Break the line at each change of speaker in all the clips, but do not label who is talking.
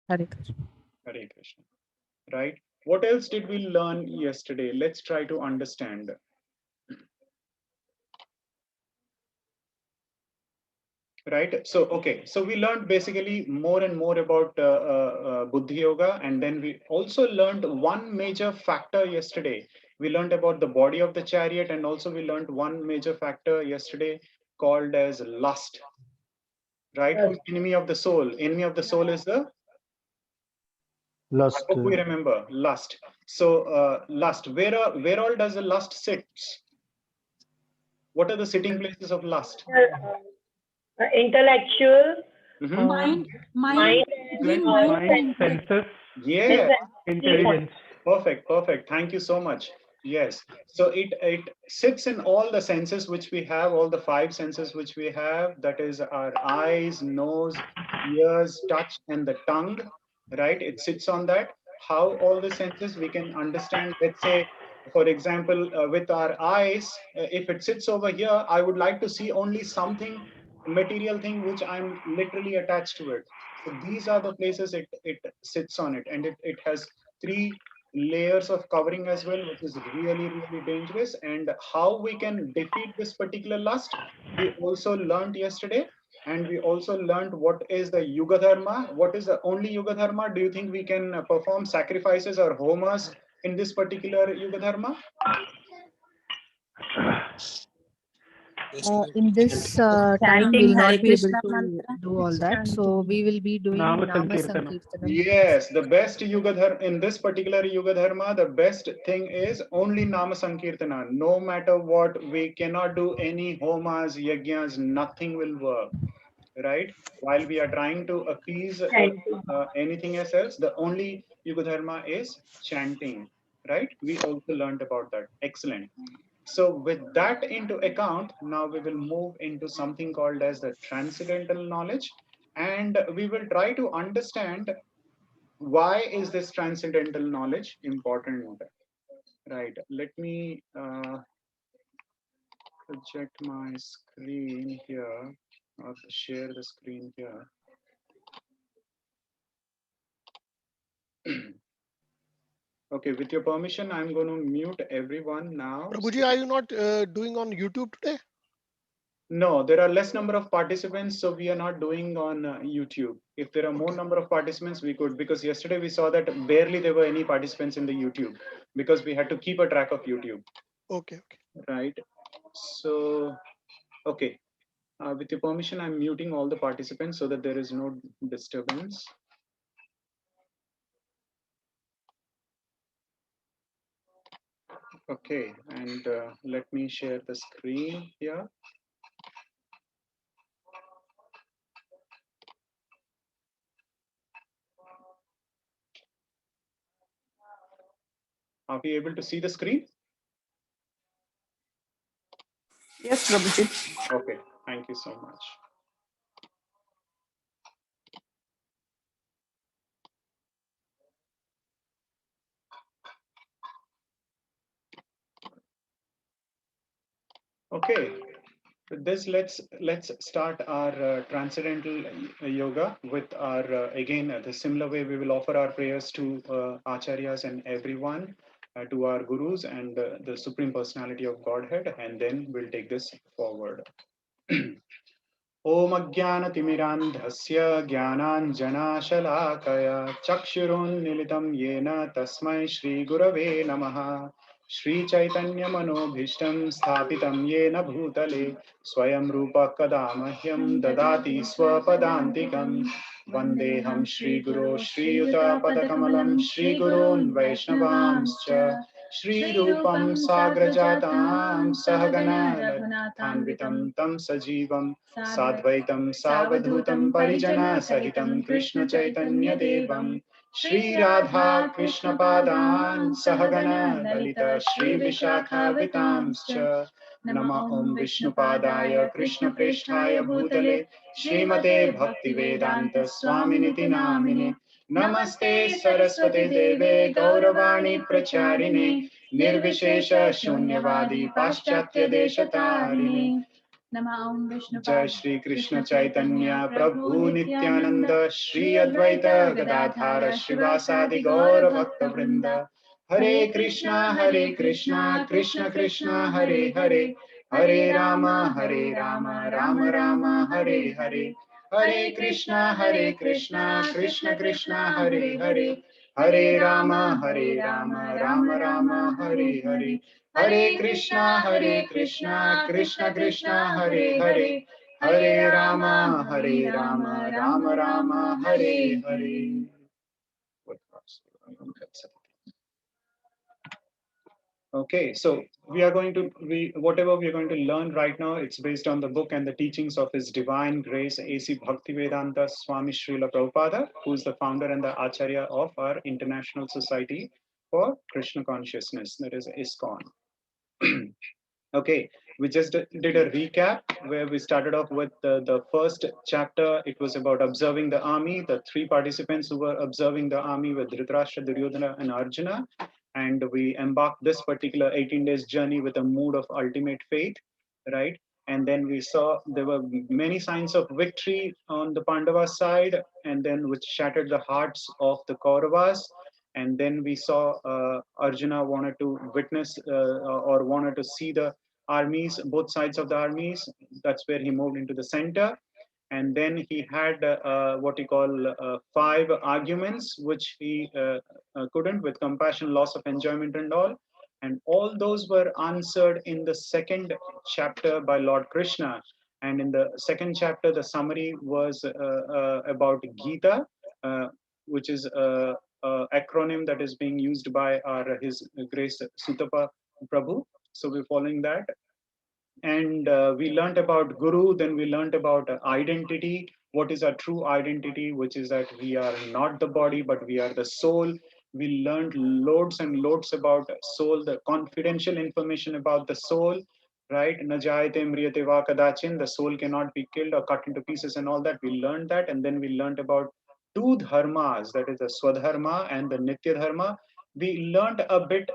Hare Krishna.
Hare Krishna. Right? What else did we learn yesterday? Let's try to understand. Right? So, okay. So we learned basically more and more about Buddhi Yoga, and then we also learned one major factor yesterday. We learned about the body of the chariot, and also we learned one major factor yesterday called as lust. Right? Who's enemy of the soul? Enemy of the soul is the, I
Lust.
hope we remember, lust. So lust, where all does the lust sit? What are the sitting places of lust?
Intellectual,
Mhm.
Mind,
mind,
mind,
Excellent.
between mind and
Mind,
intellect.
senses,
Yeah,
intelligence.
perfect, perfect. Thank you so much. Yes. So it sits in all the senses which we have, all the five senses which we have. That is our eyes, nose, ears, touch, and the tongue. Right? It sits on that. How all the senses we can understand. Let's say, for example, with our eyes, if it sits over here, I would like to see only something, material thing which I'm literally attached to it. So these are the places it sits on it, and it has three layers of covering as well, which is really, really dangerous. And how we can defeat this particular lust, we also learned yesterday. And we also learned what is the Yuga Dharma. What is the only Yuga Dharma? Do you think we can perform sacrifices or homas in this particular Yuga Dharma?
In this time,
chanting
we'll
Hare
not be able
Krishna
to
mantra.
do all that. So we will be doing
Nama
Nama
Sankirtana.
Sankirtanam.
Yes, the best Yuga Dharma in this particular Yuga Dharma, the best thing is only Nama Sankirtana. No matter what, we cannot do any homas, yajnas, nothing will work, right? While we are trying to appease
Chanting.
anything else, the only Yuga Dharma is chanting, right? We also learned about that. Excellent. So with that into account, now we will move into something called as the transcendental knowledge, and we will try to understand why is this transcendental knowledge important. Right, let me project my screen here, or share the screen here. Okay, with your permission, I'm going to mute everyone now.
Prabhuji, are you not doing on YouTube today?
No, there are less number of participants, so we are not doing on YouTube. If there are more number of participants, we could, because yesterday we saw that barely there were any participants in the YouTube, because we had to keep a track of YouTube.
Okay.
Right. So, okay. With your permission, I'm muting all the participants so that there is no disturbance. Okay, and let me share the screen here. Are we able to see the screen?
Yes, Prabhuji.
Okay, thank you so much. Okay, with this, let's start our transcendental yoga with our again the similar way we will offer our prayers to acharyas and everyone, to our gurus and the supreme personality of Godhead, and then we'll take this forward. ॐ अज्ञानतिमिरान्धस्य ज्ञानाञ्जनाशलाकया चक्षुरुन्मिलितं येन तस्मै श्रीगुरवे नमः। श्रीचैतन्यमनोभीष्टं स्थापितं येन भूतले स्वयं रूपः कदा मह्यं ददाति स्वपदान्तिकम्। वन्देऽहं श्रीगुरो श्रीयुतपदकमलं श्रीगुरून् वैष्णवांश्च श्रीरूपं साग्रजातां सहगणा रघुनाथान्वितं तं सजीवं साद्वैतं सावधूतं परिजनसहितं कृष्णचैतन्यदेवं श्रीराधा कृष्णपादान् सहगणा ललिता श्रीविशाखान्वितांश्च नमः ॐ विष्णुपादाय कृष्णप्रेष्ठाय भूतले श्रीमते भक्तिवेदान्त स्वामिनिति नामिने नमस्ते सरस्वती देवे गौरवाणी प्रचारिणे निर्विशेष शून्यवादी पाश्चात्य देशतारिणे
Nama Om Vishnu
Jai Shri Krishna Chaitanya Prabhu Nityananda Shri Advaita Gadadhara Shrivasadi Gaura Bhakta Vrinda Hare Krishna Krishna Krishna Hare Hare Hare Rama Rama Rama Hare Hare Hare Krishna Krishna Krishna Hare Hare Hare Rama Rama Rama Hare Hare Hare Krishna Krishna Hare Hare Hare Rama Rama Rama Hare Hare. Okay, so we are going to whatever we are going to learn right now, it's based on the book and the teachings of His Divine Grace A.C. Bhaktivedanta Swami Srila Prabhupada, who is the founder and the Acharya of our International Society for Krishna Consciousness, that is ISKCON. Okay, we just did a recap where we started off with the first chapter. It was about observing the army, the three participants who were observing the army with Dhritarashtra, Duryodhana, and Arjuna. And we embarked this particular 18 days journey with a mood of ultimate faith, right? And then we saw there were many signs of victory on the Pandava side, and then which shattered the hearts of the Kauravas. And then we saw Arjuna wanted to witness or wanted to see the armies, both sides of the armies. That's where he moved into the center. And then he had what he call 5 arguments, which he couldn't, with compassion, loss of enjoyment and all. And all those were answered in the second chapter by Lord Krishna. And in the second chapter, the summary was about Gita, which is acronym that is being used by His Grace Sutapa Prabhu. So we're following that. And we learned about Guru, then we learned about identity. What is our true identity, which is that we are not the body, but we are the soul. We learned loads and loads about soul, the confidential information about the soul, right? Najayate mriyate va kadachin, the soul cannot be killed or cut into pieces and all that. We learned that. And then we learned about 2 dharmas, that is the Swadharma and the Nitya Dharma. We learned a bit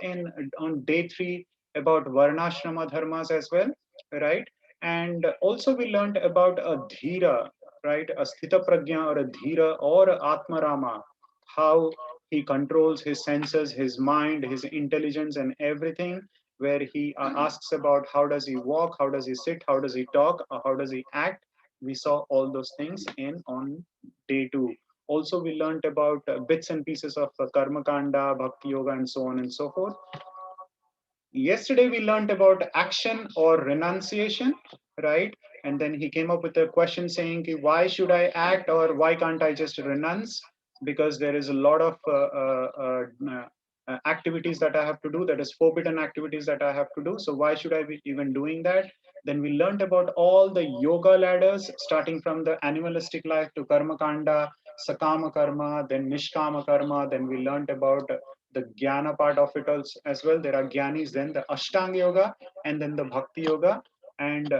on day 3 about Varnashrama dharmas as well, right? And also we learned about a dhira, right? A sthita prajna or a dhira or a atmarama, how he controls his senses, his mind, his intelligence and everything, where he asks about how does he walk, how does he sit, how does he talk, how does he act. We saw all those things on day 2. Also we learned about bits and pieces of karma kanda, bhakti yoga and so on and so forth. Yesterday we learned about action or renunciation, right? And then he came up with a question saying, why should I act, or why can't I just renounce? Because there is a lot of activities that I have to do, that is forbidden activities that I have to do. So why should I be even doing that? Then we learned about all the yoga ladders, starting from the animalistic life to karma kanda, sakama karma, then nishkama karma. Then we learned about the jnana part of it also as well. There are jnanis, then the ashtanga yoga, and then the bhakti yoga. And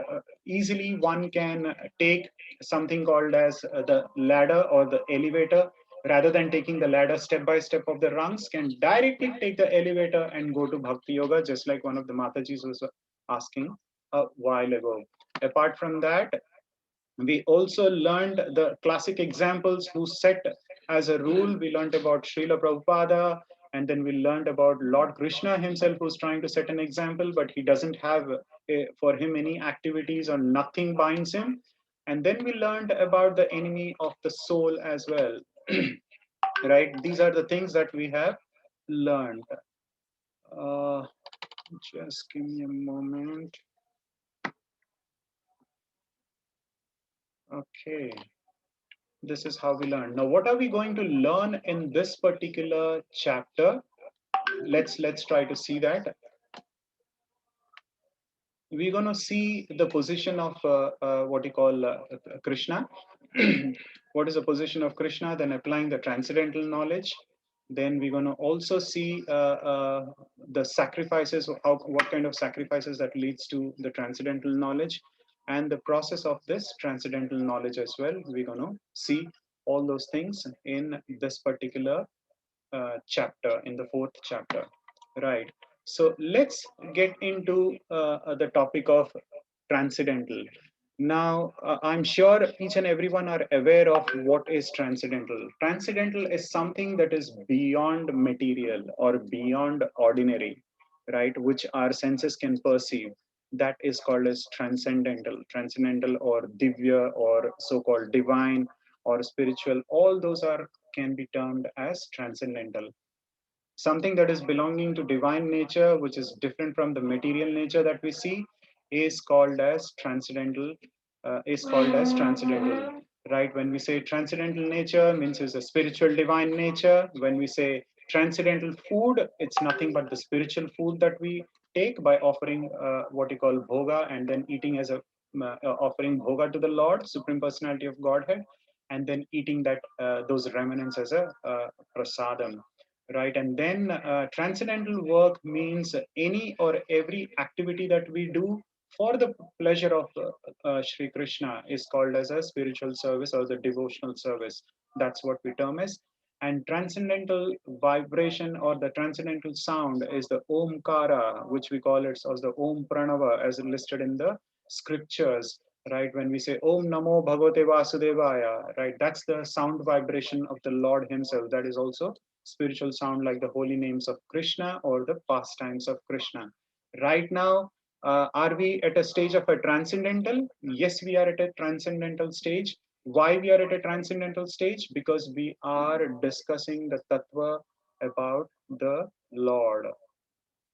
easily one can take something called as the ladder or the elevator, rather than taking the ladder step by step of the rungs, can directly take the elevator and go to bhakti yoga, just like one of the Matajis was asking a while ago. Apart from that, we also learned the classic examples who set as a rule. We learned about Srila Prabhupada, and then we learned about Lord Krishna himself, who's trying to set an example, but he doesn't have for him any activities, or nothing binds him. And then we learned about the enemy of the soul as well. Right? These are the things that we have learned. Just give me a moment. Okay. This is how we learn. Now, what are we going to learn in this particular chapter? Let's try to see that. We're going to see the position of what you call Krishna. What is the position of Krishna? Then applying the transcendental knowledge. Then we're going to also see the sacrifices, what kind of sacrifices that leads to the transcendental knowledge, and the process of this transcendental knowledge as well. We're going to see all those things in this particular chapter, in the 4th chapter, right? So let's get into the topic of transcendental. Now, I'm sure each and everyone are aware of what is transcendental. Transcendental is something that is beyond material or beyond ordinary, right? Which our senses can perceive. That is called as transcendental. Transcendental or divya or so-called divine or spiritual. All those are can be termed as transcendental. Something that is belonging to divine nature, which is different from the material nature that we see, is called as transcendental. Is called as transcendental, right? When we say transcendental nature, means it's a spiritual divine nature. When we say transcendental food, it's nothing but the spiritual food that we take by offering what you call bhoga and then eating as a offering bhoga to the Lord, Supreme Personality of Godhead, and then eating that those remnants as a prasadam, right? And then transcendental work means any or every activity that we do for the pleasure of Sri Krishna is called as a spiritual service or the devotional service. That's what we term as. And transcendental vibration or the transcendental sound is the Omkara, which we call it as the Om Pranava, as listed in the scriptures, right? When we say Om Namo Bhagavate Vasudevaya, right? That's the sound vibration of the Lord Himself. That is also spiritual sound, like the holy names of Krishna or the pastimes of Krishna. Right now, are we at a stage of a transcendental? Yes, we are at a transcendental stage. Why we are at a transcendental stage? Because we are discussing the tattva about the Lord.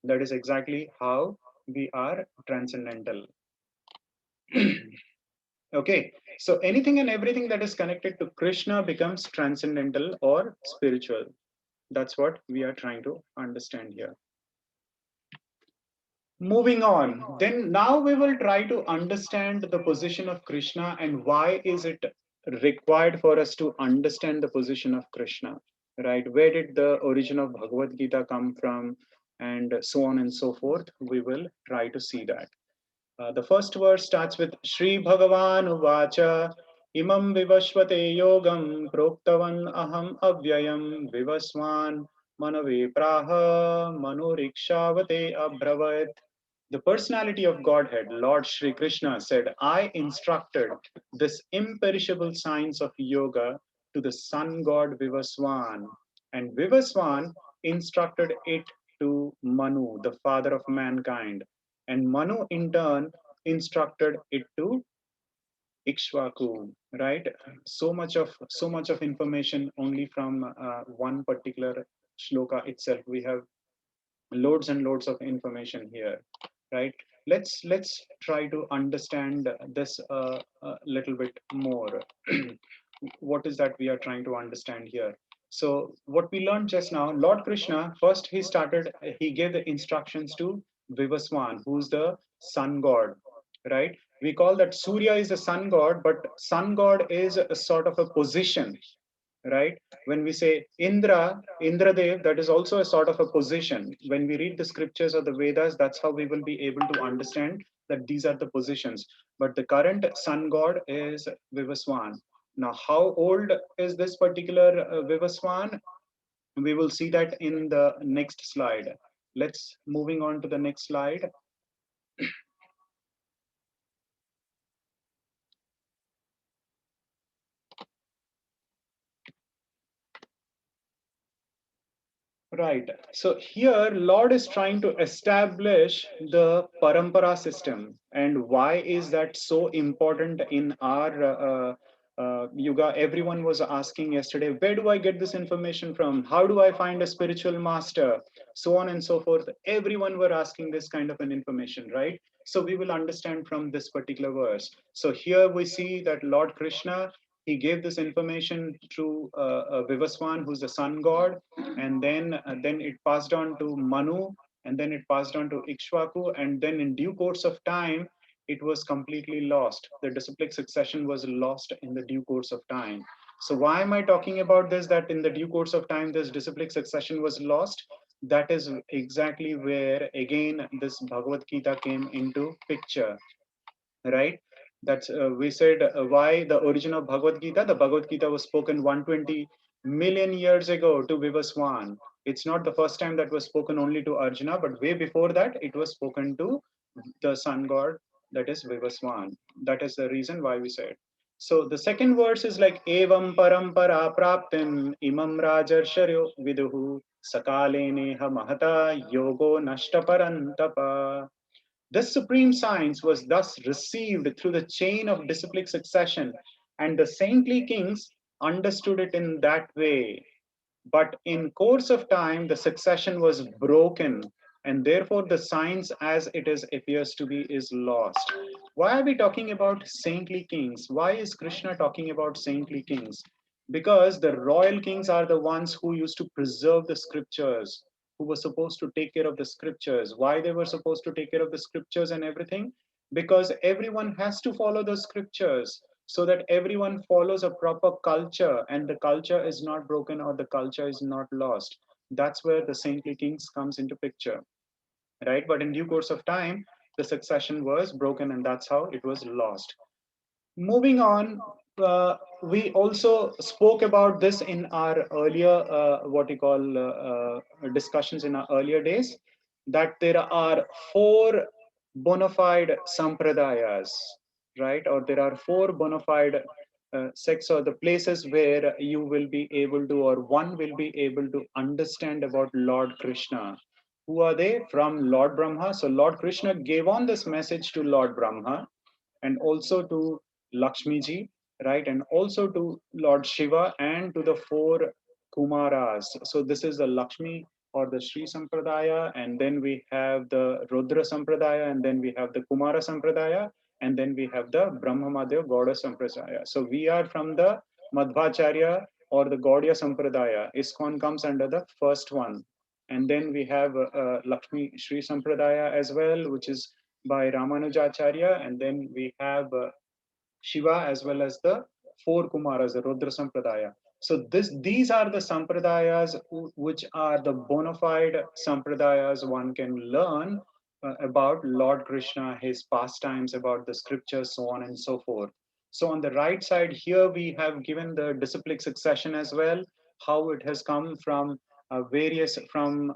That is exactly how we are transcendental. Okay, so anything and everything that is connected to Krishna becomes transcendental or spiritual. That's what we are trying to understand here. Moving on, then now we will try to understand the position of Krishna and why is it required for us to understand the position of Krishna, right? Where did the origin of Bhagavad Gita come from, and so on and so forth. We will try to see that. The first verse starts with Shri Bhagavan Uvacha Imam Vivashvate Yogam Proktavan Aham Avyayam Vivaswan Manave Praha Manurikshavate Abhravat. The personality of Godhead, Lord Shri Krishna, said, I instructed this imperishable science of yoga to the sun god Vivaswan, and Vivaswan instructed it to Manu, the father of mankind, and Manu in turn instructed it to Ikshvaku, right? So much of information only from one particular shloka itself. We have loads and loads of information here, right? Let's try to understand this a little bit more. What is that we are trying to understand here? So what we learned just now, Lord Krishna, first he gave the instructions to Vivaswan, who's the sun god, right? We call that Surya is the sun god, but sun god is a sort of a position, right? When we say Indradev, that is also a sort of a position. When we read the scriptures or the Vedas, that's how we will be able to understand that these are the positions. But the current sun god is Vivaswan. Now, how old is this particular Vivaswan? We will see that in the next slide. Let's moving on to the next slide. Right. So here, Lord is trying to establish the parampara system. And why is that so important in our yoga? Everyone was asking yesterday, where do I get this information from? How do I find a spiritual master? So on and so forth. Everyone were asking this kind of an information, right? So we will understand from this particular verse. So here we see that Lord Krishna, he gave this information to Vivaswan, who's the sun god, and then it passed on to Manu, and then it passed on to Ikshvaku, and then in due course of time, it was completely lost. The disciplic succession was lost in the due course of time. So why am I talking about this? That in the due course of time, this disciplic succession was lost. That is exactly where again this Bhagavad Gita came into picture, right? That's we said why the origin of Bhagavad Gita. The Bhagavad Gita was spoken 120 million years ago to Vivaswan. It's not the first time that was spoken only to Arjuna, but way before that, it was spoken to the sun god that is Vivaswan. That is the reason why we said. So the second verse is like Evam parampara praptim imam rajarsharyo viduhu sakale neha mahata yogo nashta parantapa. This supreme science was thus received through the chain of disciplic succession, and the saintly kings understood it in that way. But in course of time, the succession was broken, and therefore the science as it is appears to be is lost. Why are we talking about saintly kings? Why is Krishna talking about saintly kings? Because the royal kings are the ones who used to preserve the scriptures, who were supposed to take care of the scriptures. Why they were supposed to take care of the scriptures and everything? Because everyone has to follow the scriptures, so that everyone follows a proper culture and the culture is not broken or the culture is not lost. That's where the saintly kings comes into picture, right? But in due course of time, the succession was broken and that's how it was lost. Moving on, we also spoke about this in our earlier, what you call, discussions in our earlier days, that there are four bona fide sampradayas, right? Or there are four bona fide sects or the places where you will be able to, or one will be able to understand about Lord Krishna. Who are they? From Lord Brahma. So Lord Krishna gave on this message to Lord Brahma and also to Lakshmi ji, right? And also to Lord Shiva and to the four Kumaras. So this is the Lakshmi or the Sri Sampradaya, and then we have the Rudra Sampradaya, and then we have the Kumara Sampradaya, and then we have the Brahmamadeva Gauda Sampradaya. So we are from the Madhvacharya or the Gaudiya Sampradaya. ISKCON comes under the first one. And then we have Lakshmi Sri Sampradaya as well, which is by Ramanujacharya, and then we have Shiva as well as the four Kumaras, the Rudra Sampradaya. So these are the sampradayas which are the bona fide sampradayas one can learn about Lord Krishna, his pastimes, about the scriptures, so on and so forth. So on the right side here, we have given the disciplic succession as well, how it has come from various, from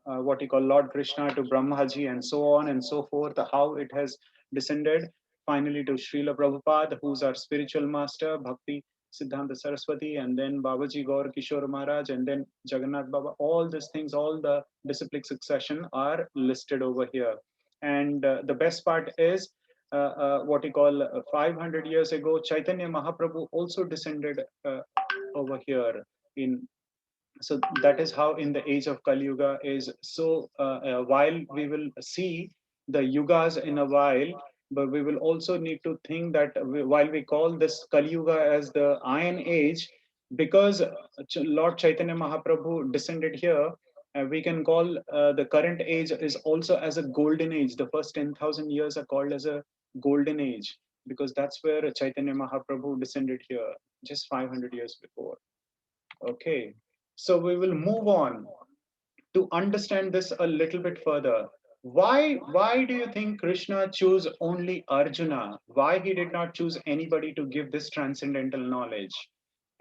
what you call Lord Krishna to Brahmaji and so on and so forth, how it has descended finally to Srila Prabhupada, who's our spiritual master, Bhakti Siddhanta Saraswati, and then Babaji Gaur Kishore Maharaj, and then Jagannath Baba. All these things, all the disciplic succession are listed over here. And the best part is, what you call 500 years ago, Chaitanya Mahaprabhu also descended over here in. So that is how in the age of Kali Yuga is. So while we will see the yugas in a while, but we will also need to think that while we call this Kali Yuga as the Iron Age, because Lord Chaitanya Mahaprabhu descended here, we can call the current age is also as a golden age. The first 10,000 years are called as a golden age because that's where Chaitanya Mahaprabhu descended here just 500 years before. Okay, so we will move on to understand this a little bit further. Why do you think Krishna chose only Arjuna? Why he did not choose anybody to give this transcendental knowledge,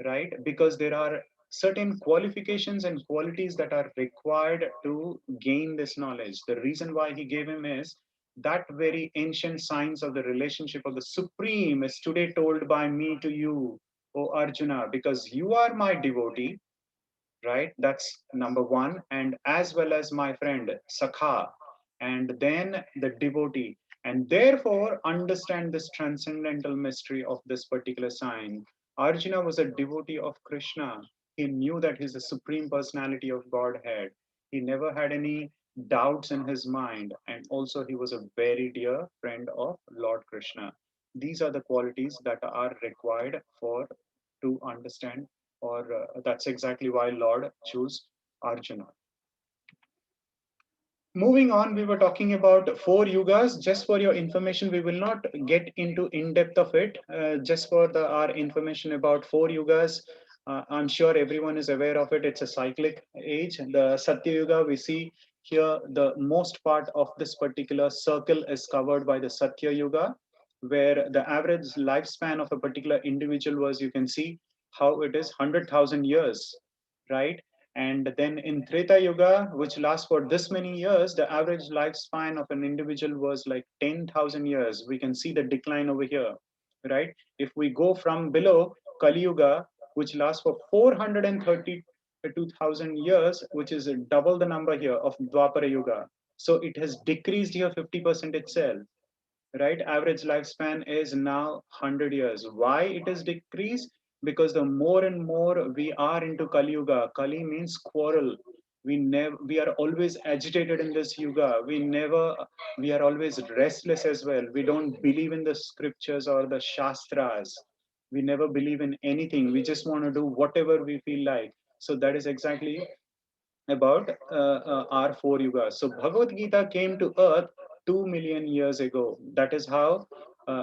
right? Because there are certain qualifications and qualities that are required to gain this knowledge. The reason why he gave him is that very ancient science of the relationship of the Supreme is today told by me to you, O Arjuna, because you are my devotee, right? That's number one. And as well as my friend Sakha, and then the devotee. And therefore, understand this transcendental mystery of this particular sign. Arjuna was a devotee of Krishna. He knew that he's the supreme personality of Godhead. He never had any doubts in his mind. And also, he was a very dear friend of Lord Krishna. These are the qualities that are required for to understand, or that's exactly why Lord chose Arjuna. Moving on, we were talking about four yugas. Just for your information, we will not get into in depth of it. Just for our information about four yugas, I'm sure everyone is aware of it. It's a cyclic age. The Satya Yuga, we see here the most part of this particular circle is covered by the Satya Yuga, where the average lifespan of a particular individual was, you can see how it is 100,000 years, right? And then in Treta Yuga, which lasts for this many years, the average lifespan of an individual was like 10,000 years. We can see the decline over here, right? If we go from below Kali Yuga, which lasts for 432,000 years, which is double the number here of Dwapara Yuga. So it has decreased here 50% itself, right? Average lifespan is now 100 years. Why it is decreased? Because the more and more we are into Kali Yuga, Kali means quarrel. We are always agitated in this yuga. We are always restless as well. We don't believe in the scriptures or the shastras. We never believe in anything. We just want to do whatever we feel like. So that is exactly about our four yugas. So Bhagavad Gita came to earth 2 million years ago. That is how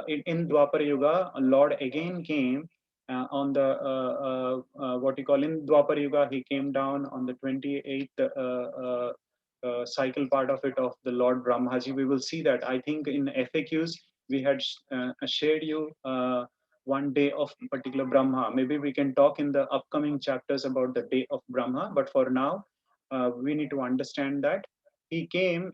in Dwapara Yuga, Lord again came on the what you call in Dwapara Yuga. He came down on the 28th cycle part of it of the Lord Brahmaji. We will see that. I think in FAQs we had shared you one day of particular Brahma. Maybe we can talk in the upcoming chapters about the day of Brahma. But for now, we need to understand that he came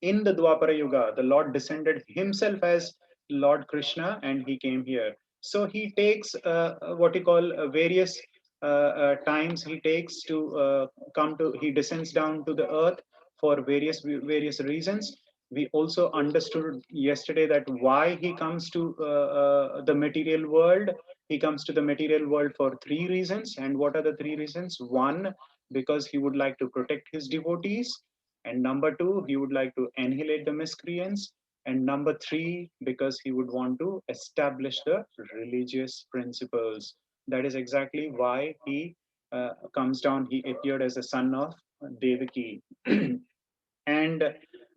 in the Dwapara Yuga. The Lord descended himself as Lord Krishna and he came here. So he takes what you call various times he takes to come to, he descends down to the earth for various reasons. We also understood yesterday that why he comes to the material world. He comes to the material world for three reasons. And what are the three reasons? One, because he would like to protect his devotees. And number two, he would like to annihilate the miscreants. And number three, because he would want to establish the religious principles. That is exactly why he comes down. He appeared as the son of Devaki. And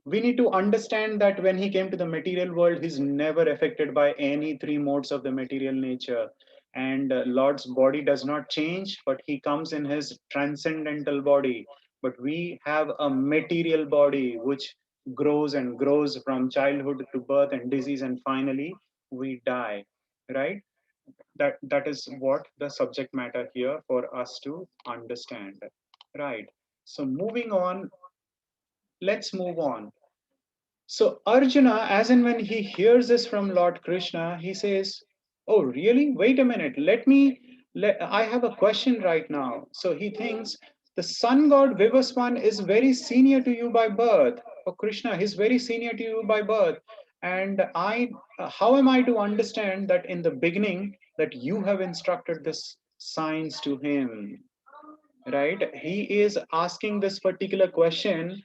we need to understand that when he came to the material world, he's never affected by any three modes of the material nature. And Lord's body does not change, but he comes in his transcendental body. But we have a material body which grows and grows from childhood to birth and disease, and finally we die, right? That is what the subject matter here for us to understand, right? So moving on, let's move on. So Arjuna, as and when he hears this from Lord Krishna, he says, "Oh, really? Wait a minute. I have a question right now." So he thinks the sun god Vivaswan is very senior to you by birth. Oh, Krishna, he's very senior to you by birth. And how am I to understand that in the beginning that you have instructed this science to him? Right? He is asking this particular question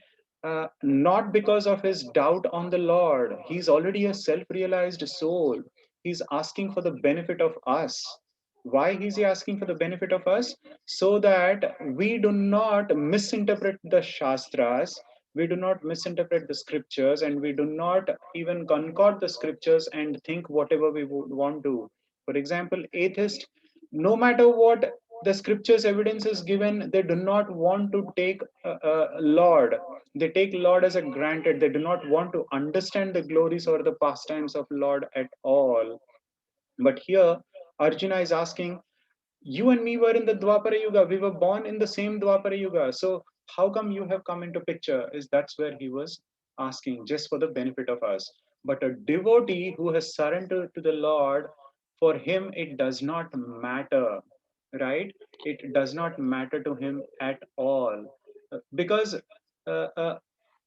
not because of his doubt on the Lord. He's already a self-realized soul. He's asking for the benefit of us. Why is he asking for the benefit of us? So that we do not misinterpret the Shastras, we do not misinterpret the scriptures, and we do not even concord the scriptures and think whatever we would want to. For example, atheists, no matter what the scriptures evidence is given, they do not want to take Lord. They take Lord as a granted. They do not want to understand the glories or the pastimes of Lord at all. But here Arjuna is asking, you and me were in the Dwapara Yuga. We were born in the same Dwapara Yuga. So how come you have come into picture? Is that's where he was asking, just for the benefit of us. But a devotee who has surrendered to the Lord, for him it does not matter, right? It does not matter to him at all, because uh, uh,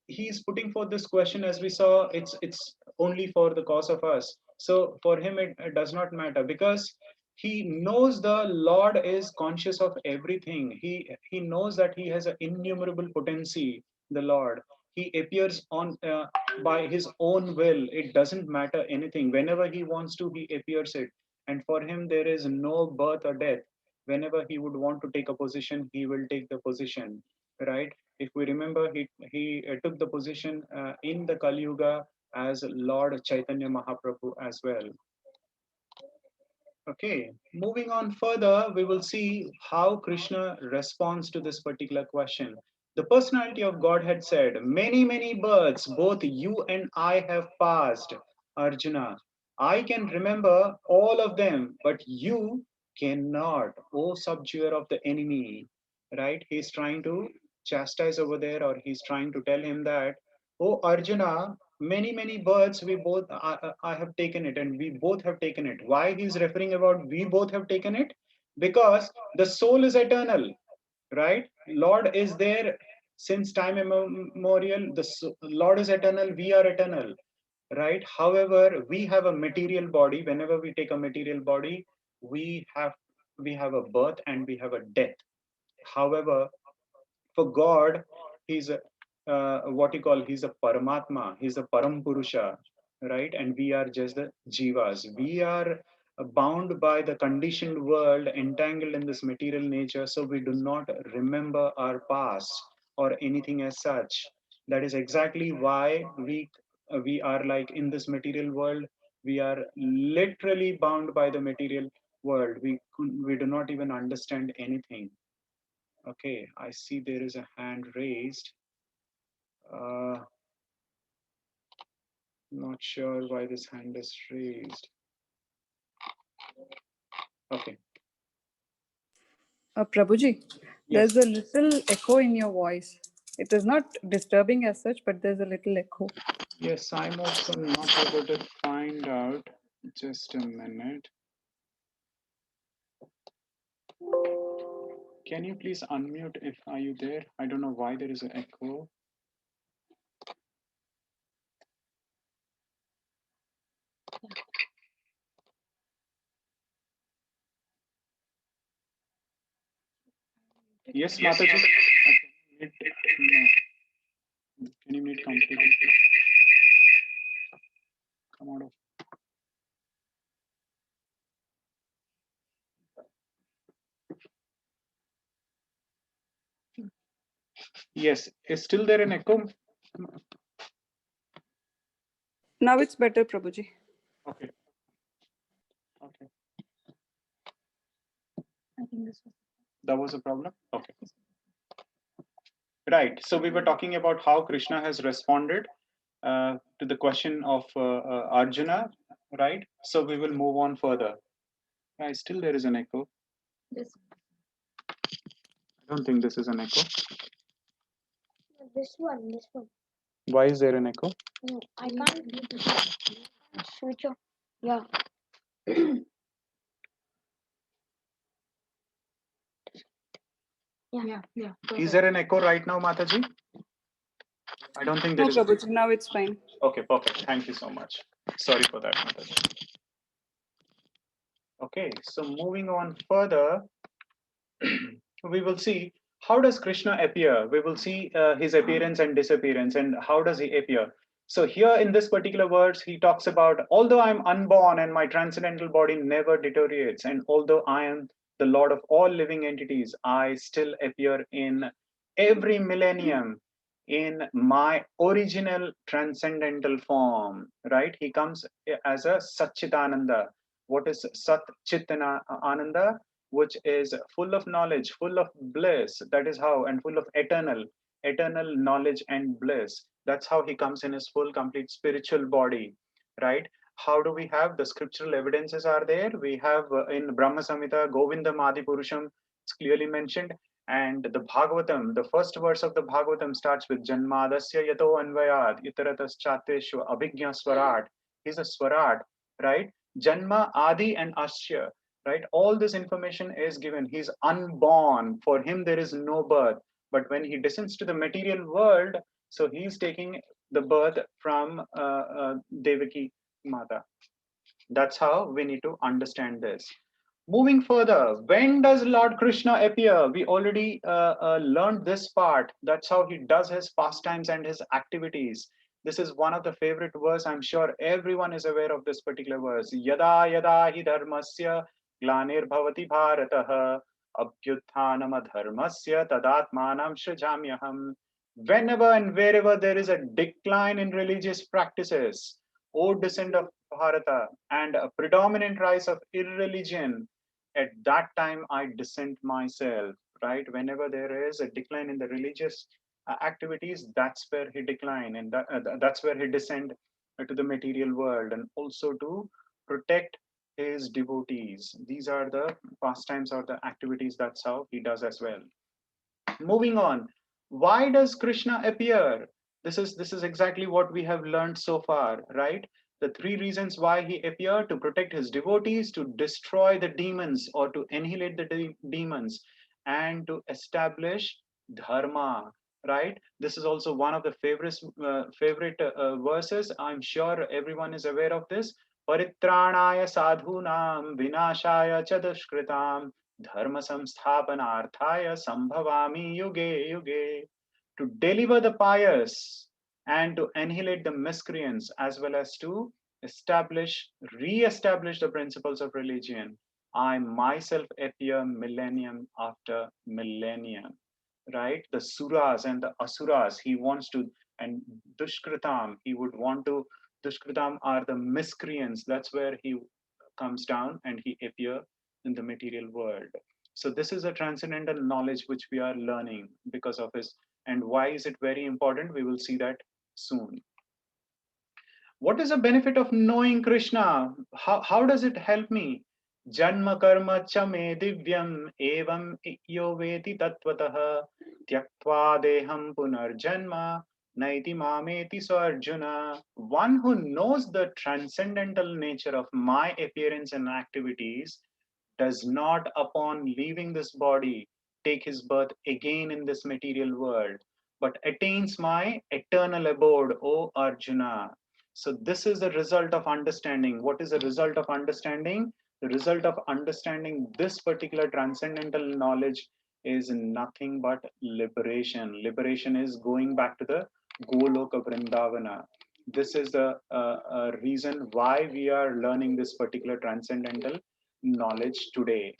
he's putting forth this question. As we saw, it's only for the cause of us. So for him it does not matter, because he knows the Lord is conscious of everything. He knows that he has an innumerable potency, the Lord. He appears on by his own will. It doesn't matter anything. Whenever he wants to, he appears it. And for him there is no birth or death. Whenever he would want to take a position, he will take the position, right? If we remember, he took the position in the Kali Yuga as Lord Chaitanya Mahaprabhu as well. Okay, moving on further, we will see how Krishna responds to this particular question. The personality of God had said, "Many, many births, both you and I have passed, Arjuna. I can remember all of them, but you cannot, O subduer of the enemy." right? He's trying to chastise over there, or he's trying to tell him that, oh Arjuna, many births we both I have taken it, and we both have taken it. Why he's referring about we both have taken it? Because the soul is eternal, right? Lord is there since time immemorial. Lord is eternal, we are eternal, right? However, we have a material body. Whenever we take a material body, we have we have a birth and we have a death. However, for God, he's a what you call, he's a Paramatma, he's a Param Purusha, right? And we are just the Jivas. We are bound by the conditioned world, entangled in this material nature, so we do not remember our past or anything as such. That is exactly why we are like in this material world. We are literally bound by the material world. We do not even understand anything. Okay, I see there is a hand raised. Uh, Not sure why this hand is raised. Okay,
Prabhuji,
yes.
there's a little echo in your voice. It is not disturbing as such, but there's a little echo.
Yes, I'm also not able to find out. Just a minute. Can you please unmute if are you there? I don't know why there is an echo. Yes, Mataji. Can you mute completely? Come out of. Yes, is still there an echo?
Now it's better, Prabhuji.
Okay. Okay.
I think this was.
That was a problem? Okay. Right. So we were talking about how Krishna has responded to the question of Arjuna, right? So we will move on further. Yeah, still there is an echo.
This.
I don't think this is an echo.
This one. This one.
Why is there an echo?
No, I can't switch off. Yeah. Yeah.
Is there an echo right now, Mataji? I don't think there
No,
is.
Prabhuji, now it's fine.
Okay, perfect. Thank you so much. Sorry for that, Mataji. Okay, so moving on further, we will see how does Krishna appear. We will see his appearance and disappearance, and how does he appear. So here in this particular verse, he talks about, although I am unborn and my transcendental body never deteriorates, and although I am the Lord of all living entities, I still appear in every millennium in my original transcendental form, right? He comes as a Satchitananda. What is Sat Chitana Ananda? Which is full of knowledge, full of bliss. That is how, and full of eternal knowledge and bliss. That's how he comes in his full, complete spiritual body, right? How do we have the scriptural evidences are there? We have in Brahma Samhita, Govindam Adi Purusham, it's clearly mentioned. And the Bhagavatam, the first verse of the Bhagavatam starts with Janmadasya Yato Anvayad Itaratas Chateshu Abhignya Swarat. He's a Swarat, right? Janma, Adi, and Asya, right? All this information is given. He's unborn. For him, there is no birth. But when he descends to the material world, so he's taking the birth from Devaki Mata. That's how we need to understand this. Moving further, when does Lord Krishna appear? We already learned this part. That's how he does his pastimes and his activities. This is one of the favorite verse. I'm sure everyone is aware of this particular verse. Yada yada hi dharmasya glanir bhavati bharatah abhyutthanam adharmasya tadatmanam shrajamyaham. Whenever and wherever there is a decline in religious practices, O descent of Bharata, and a predominant rise of irreligion, at that time I dissent myself, right? Whenever there is a decline in the religious activities, that's where he decline, and that's where he descend to the material world, and also to protect his devotees. These are the pastimes or the activities. That's how he does as well. Moving on, why does Krishna appear? This is exactly what we have learned so far, right? The three reasons why he appeared: to protect his devotees, to destroy the demons or to annihilate the demons, and to establish dharma. Right? This is also one of the favorite verses. I'm sure everyone is aware of this. Paritranaya sadhunam vinashaya cha dushkritam dharma samsthapanarthaya sambhavami yuge yuge, to deliver the pious and to annihilate the miscreants, as well as to re-establish the principles of religion. I myself appear millennium after millennium, right? The suras and the asuras, he wants to, and dushkritam, he would want to, dushkritam are the miscreants. That's where he comes down and he appear in the material world. So this is a transcendental knowledge which we are learning because of his. And why is it very important? We will see that soon. What is the benefit of knowing Krishna? How does it help me? Janma karma cha me divyam evam yo veti tattvataha tyaktva deham punarjanma naiti mameti so Arjuna. One who knows the transcendental nature of my appearance and activities does not, upon leaving this body, take his birth again in this material world, but attains my eternal abode, O Arjuna. So, this is the result of understanding. What is the result of understanding? The result of understanding this particular transcendental knowledge is nothing but liberation. Liberation is going back to the Goloka Vrindavana. This is the reason why we are learning this particular transcendental knowledge today.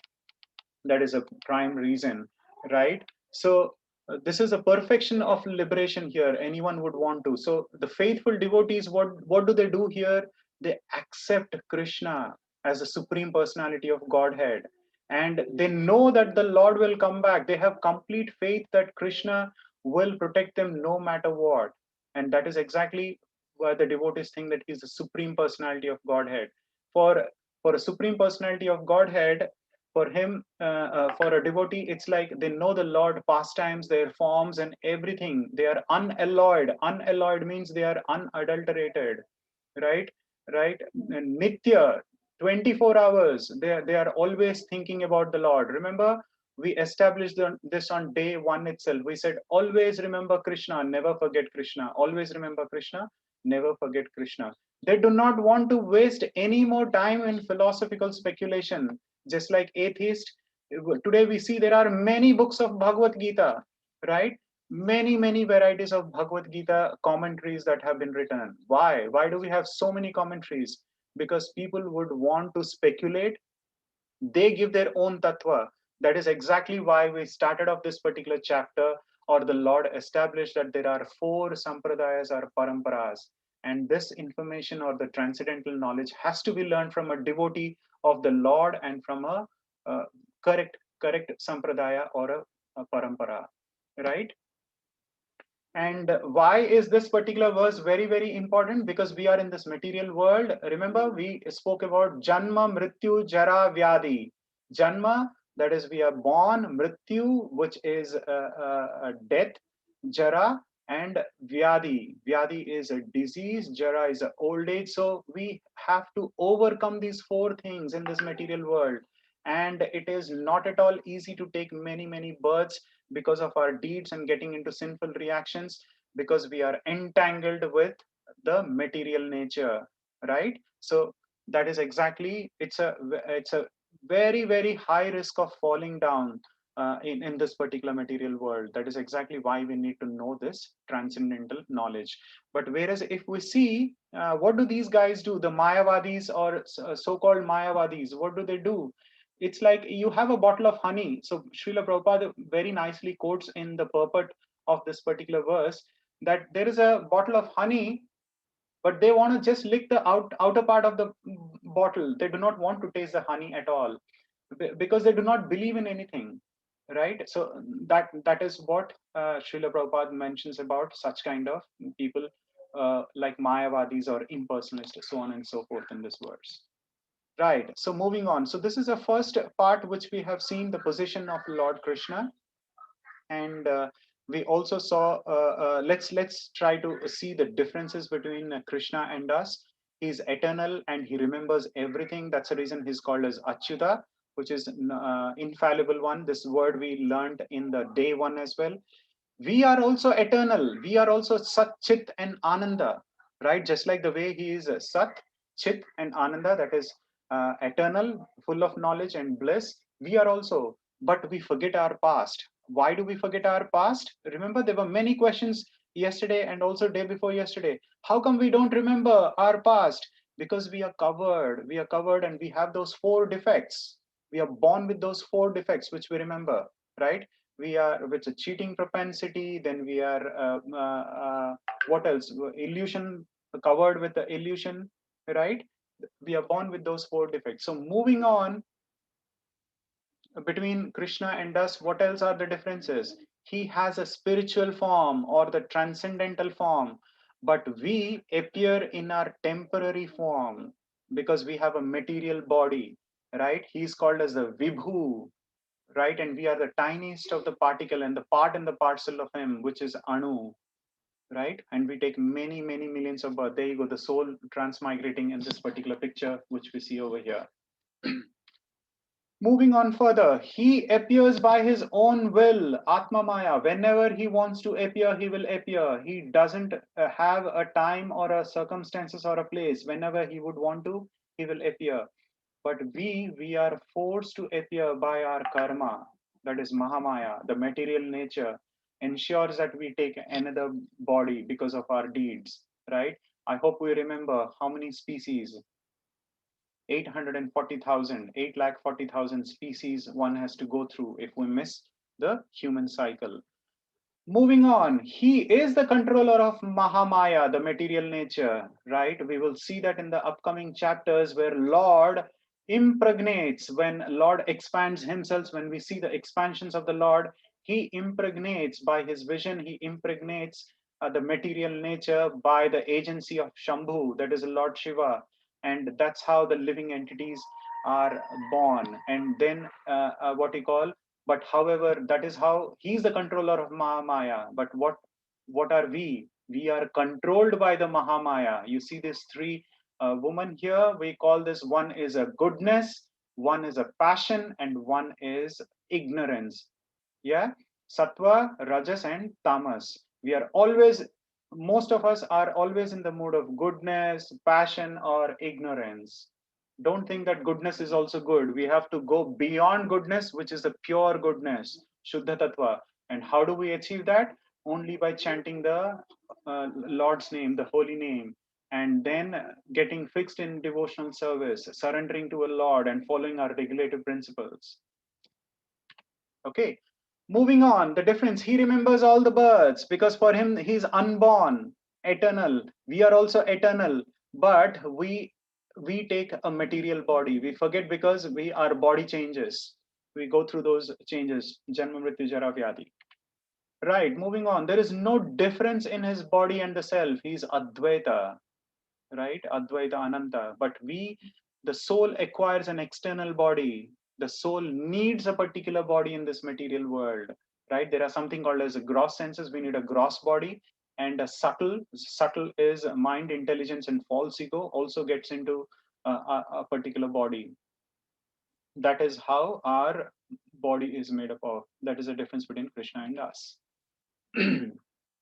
That is a prime reason, right? So this is a perfection of liberation here. Anyone would want to. So the faithful devotees, what do they do here? They accept Krishna as the supreme personality of Godhead, and they know that the Lord will come back. They have complete faith that Krishna will protect them no matter what, and that is exactly why the devotees think that he's the supreme personality of Godhead. For a supreme personality of Godhead, for him, for a devotee, it's like they know the Lord pastimes, their forms and everything. They are unalloyed. Unalloyed means they are unadulterated, right? Right? And nitya, 24 hours, they are always thinking about the Lord. Remember, we established this on day one itself. We said, always remember Krishna, never forget Krishna. Always remember Krishna, never forget Krishna. They do not want to waste any more time in philosophical speculation. Just like atheists, today we see there are many books of Bhagavad Gita, right? Many varieties of Bhagavad Gita commentaries that have been written. Why do we have so many commentaries? Because people would want to speculate. They give their own tattva. That is exactly why we started off this particular chapter, or the Lord established that there are four sampradayas or paramparas, and this information or the transcendental knowledge has to be learned from a devotee of the Lord and from a uh, correct sampradaya or a parampara, right? And why is this particular verse very important? Because we are in this material world. Remember, we spoke about Janma, Mrityu, Jara, Vyadi. Janma, that is, we are born. Mrityu, which is death. Jara and Vyadi. Vyadi is a disease. Jara is an old age. So we have to overcome these four things in this material world. And it is not at all easy to take many births because of our deeds and getting into sinful reactions, because we are entangled with the material nature, right? So that is exactly, it's a very high risk of falling down in this particular material world. That is exactly why we need to know this transcendental knowledge. But whereas if we see, what do these guys do, the Mayavadis or so-called Mayavadis, what do they do? It's like you have a bottle of honey. So Srila Prabhupada very nicely quotes in the purport of this particular verse that there is a bottle of honey, but they want to just lick the outer part of the bottle. They do not want to taste the honey at all because they do not believe in anything, right? So that is what Srila Prabhupada mentions about such kind of people, like Mayavadis or impersonalists, so on and so forth in this verse. Right. So moving on. So this is the first part which we have seen, the position of Lord Krishna. And we also saw, let's try to see the differences between Krishna and us. He's eternal and he remembers everything. That's the reason he's called as Achyuta, which is infallible one. This word we learned in the day one as well. We are also eternal. We are also Sat, Chit, and Ananda, right? Just like the way he is Sat, Chit, and Ananda, that is eternal, full of knowledge and bliss. We are also, but we forget our past. Why do we forget our past? Remember, there were many questions yesterday and also day before yesterday. How come we don't remember our past? Because we are covered. We are covered, and we have those four defects. We are born with those four defects, which we remember, right? We are with a cheating propensity, then we are what else, illusion, covered with the illusion, right? We are born with those four defects. So moving on, between Krishna and us, what else are the differences? He has a spiritual form or the transcendental form, but we appear in our temporary form because we have a material body, right? He's called as the Vibhu, right? And we are the tiniest of the particle and the part and the parcel of him, which is Anu, right? And we take many, many millions of births. There you go, the soul transmigrating in this particular picture, which we see over here. Moving on further, he appears by his own will, Atma Maya. Whenever he wants to appear, he will appear. He doesn't have a time or a circumstances or a place. Whenever he would want to, he will appear. But we are forced to appear by our karma, that is Mahamaya. The material nature ensures that we take another body because of our deeds, right? I hope we remember how many species, 840,000, 8,40,000 species one has to go through if we miss the human cycle. Moving on, he is the controller of Mahamaya, the material nature, right? We will see that in the upcoming chapters where Lord impregnates, when Lord expands himself, when we see the expansions of the Lord, he impregnates by his vision, he impregnates the material nature by the agency of Shambhu, that is Lord Shiva. And that's how the living entities are born. And then what we call, but however, that is how he's the controller of Mahamaya. But what are we? We are controlled by the Mahamaya. You see these three women here. We call this, one is a goodness, one is a passion, and one is ignorance. Yeah, Sattva, Rajas, and Tamas. We are always, most of us are always in the mood of goodness, passion, or ignorance. Don't think that goodness is also good. We have to go beyond goodness, which is the pure goodness, Shuddha Tattva. And how do we achieve that? Only by chanting the Lord's name, the holy name, and then getting fixed in devotional service, surrendering to a Lord, and following our regulative principles. Okay, moving on, the difference, he remembers all the births because for him, he's unborn, eternal. We are also eternal, but we take a material body. We forget because our body changes. We go through those changes, Janma Mrityu Jara Vyadhi. Right, moving on. There is no difference in his body and the self. He's Advaita, right? Advaita Ananta. But the soul acquires an external body. The soul needs a particular body in this material world, right? There are something called as a gross senses. We need a gross body, and a subtle is mind, intelligence, and false ego also gets into a particular body. That is how our body is made up of. That is the difference between Krishna and us.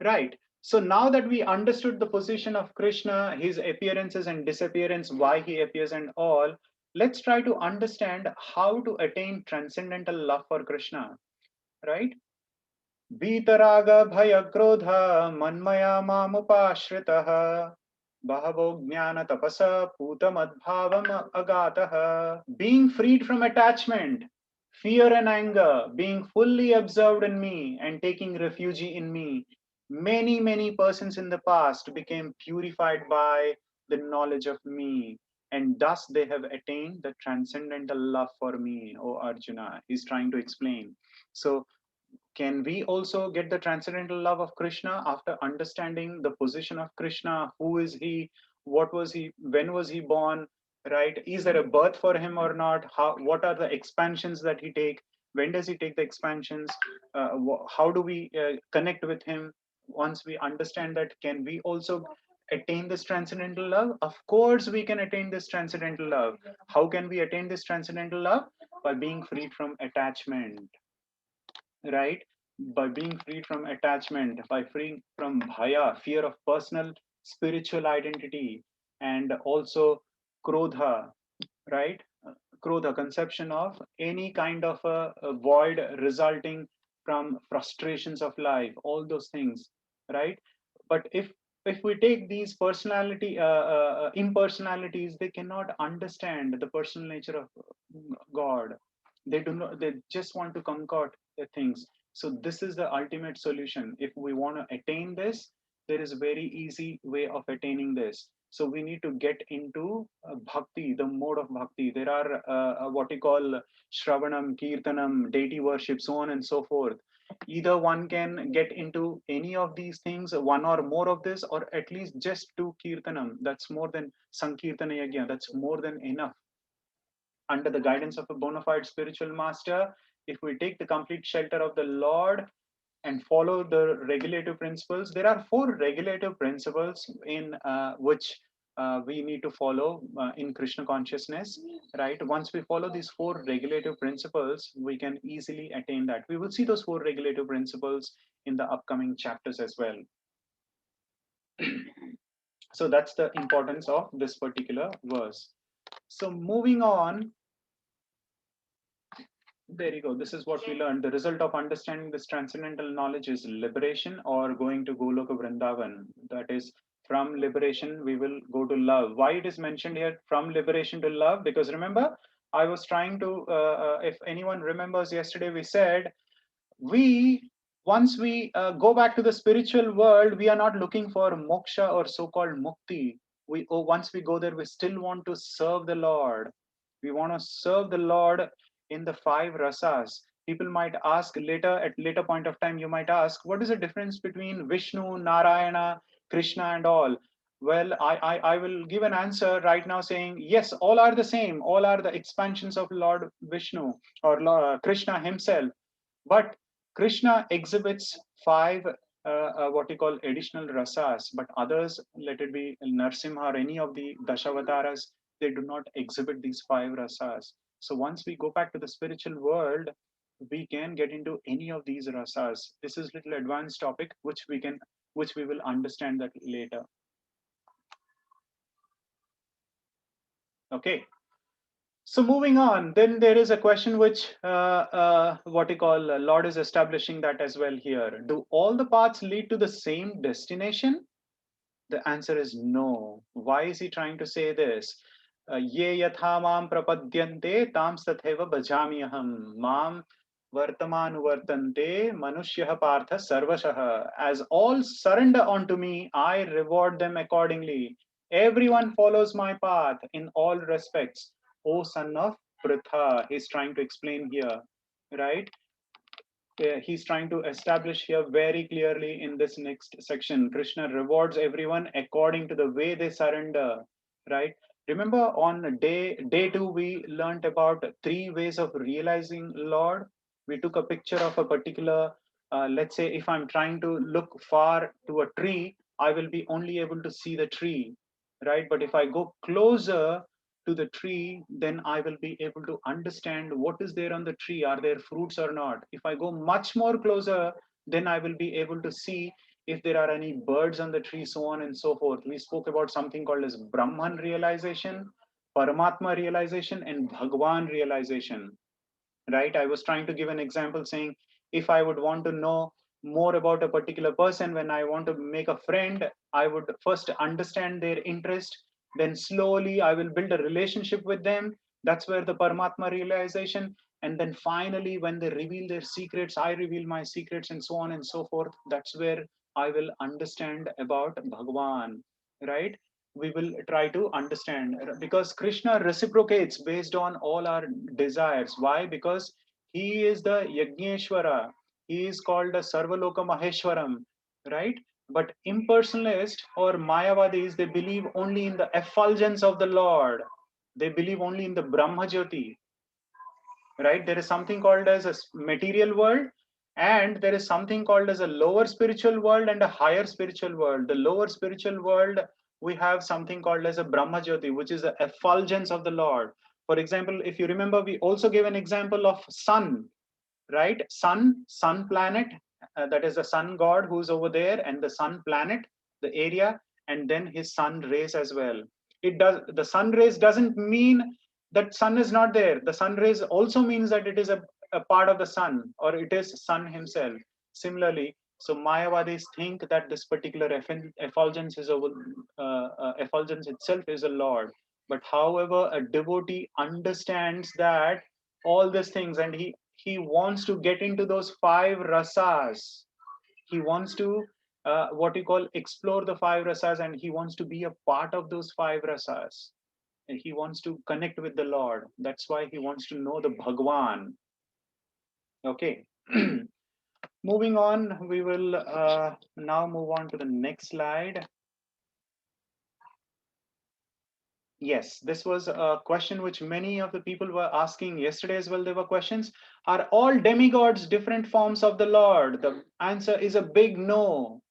Right. So now that we understood the position of Krishna, his appearances and disappearance, why he appears and all, let's try to understand how to attain transcendental love for Krishna, right? Vitaraga bhaya krodha manmaya mamupashritah bahavo jnana tapasa putamadbhavam agatah. Being freed from attachment, fear and anger, being fully absorbed in me and taking refuge in me, many persons in the past became purified by the knowledge of me, and thus they have attained the transcendental love for me, O Arjuna. He's trying to explain. So can we also get the transcendental love of Krishna after understanding the position of Krishna? Who is he? What was he? When was he born? Right? Is there a birth for him or not? What are the expansions that he take? When does he take the expansions? How do we connect with him? Once we understand that, can we also attain this transcendental love? Of course we can attain this transcendental love. How can we attain this transcendental love? By being freed from attachment, right? By being freed from attachment, by freeing from bhaya, fear of personal spiritual identity, and also krodha, right? Krodha, conception of any kind of a void resulting from frustrations of life, all those things, right? But if we take these personality impersonalities, they cannot understand the personal nature of God. They do not. They just want to concoct the things. So this is the ultimate solution. If we want to attain this, there is a very easy way of attaining this. So we need to get into bhakti, the mode of bhakti. There are what we call shravanam, kirtanam, deity worship, so on and so forth. Either one can get into any of these things, one or more of this, or at least just do kirtanam. That's more than sankirtana yajna. That's more than enough. Under the guidance of a bona fide spiritual master, if we take the complete shelter of the Lord and follow the regulative principles, there are four regulative principles in which we need to follow in Krishna consciousness, right? Once we follow these four regulative principles, we can easily attain that. We will see those four regulative principles in the upcoming chapters as well. So that's the importance of this particular verse. So moving on, there you go. This is what we learned. The result of understanding this transcendental knowledge is liberation or going to Goloka Vrindavan. That is, from liberation, we will go to love. Why it is mentioned here, from liberation to love? Because remember, I was trying to, if anyone remembers yesterday, we said we once we go back to the spiritual world, we are not looking for moksha or so-called mukti. Once we go there, we still want to serve the Lord. We want to serve the Lord in the five rasas. People might ask later, at later point of time, you might ask, what is the difference between Vishnu, Narayana, Krishna, and all? Well, I will give an answer right now saying, yes, all are the same. All are the expansions of Lord Vishnu or Lord, Krishna himself. But Krishna exhibits five what we call additional rasas, but others, let it be Narsimha or any of the Dashavataras, they do not exhibit these five rasas. So once we go back to the spiritual world, we can get into any of these rasas. This is little advanced topic which we will understand that later. Okay. So moving on, then there is a question which what you call Lord is establishing that as well here. Do all the paths lead to the same destination? The answer is no. Why is he trying to say this? Ye yatha mam prapadyante tam satheva bhajami aham mam vartamanu manushyah partha sarvashah. As all surrender unto me, I reward them accordingly. Everyone follows my path in all respects. O son of Pritha, he's trying to explain here, right? He's trying to establish here very clearly in this next section. Krishna rewards everyone according to the way they surrender, right? Remember on day two, we learned about three ways of realizing Lord. We took a picture of a particular, let's say if I'm trying to look far to a tree, I will be only able to see the tree, right? But if I go closer to the tree, then I will be able to understand what is there on the tree. Are there fruits or not? If I go much more closer, then I will be able to see if there are any birds on the tree, so on and so forth. We spoke about something called as Brahman realization, Paramatma realization, and Bhagwan realization, right? I was trying to give an example saying, if I would want to know more about a particular person, when I want to make a friend, I would first understand their interest, then slowly I will build a relationship with them. That's where the Paramatma realization, and then finally when they reveal their secrets, I reveal my secrets, and so on and so forth. That's where I will understand about Bhagwan, right? We will try to understand, because Krishna reciprocates based on all our desires. Why? Because he is the Yajneshwara. He is called the Sarvaloka Maheshwaram, right? But impersonalists or Mayavadis, they believe only in the effulgence of the Lord. They believe only in the Brahma Jyoti, right? There is something called as a material world, and there is something called as a lower spiritual world and a higher spiritual world. The lower spiritual world, we have something called as a Brahma Jyoti, which is the effulgence of the Lord. For example, if you remember, we also gave an example of sun, right? Sun planet, that is the sun god who's over there, and the sun planet, the area, and then his sun rays as well. It does, the sun rays doesn't mean that sun is not there. The sun rays also means that it is a part of the sun, or it is sun himself. Similarly, so Mayavadis think that this particular effulgence is effulgence itself is a lord. But however, a devotee understands that all these things, and he wants to get into those five rasas. He wants to what you call explore the five rasas, and he wants to be a part of those five rasas, and he wants to connect with the Lord. That's why he wants to know the Bhagwan. Okay. Moving on, we will now move on to the next slide. Yes, this was a question which many of the people were asking yesterday as well. There were questions. Are all demigods different forms of the Lord? The answer is a big no.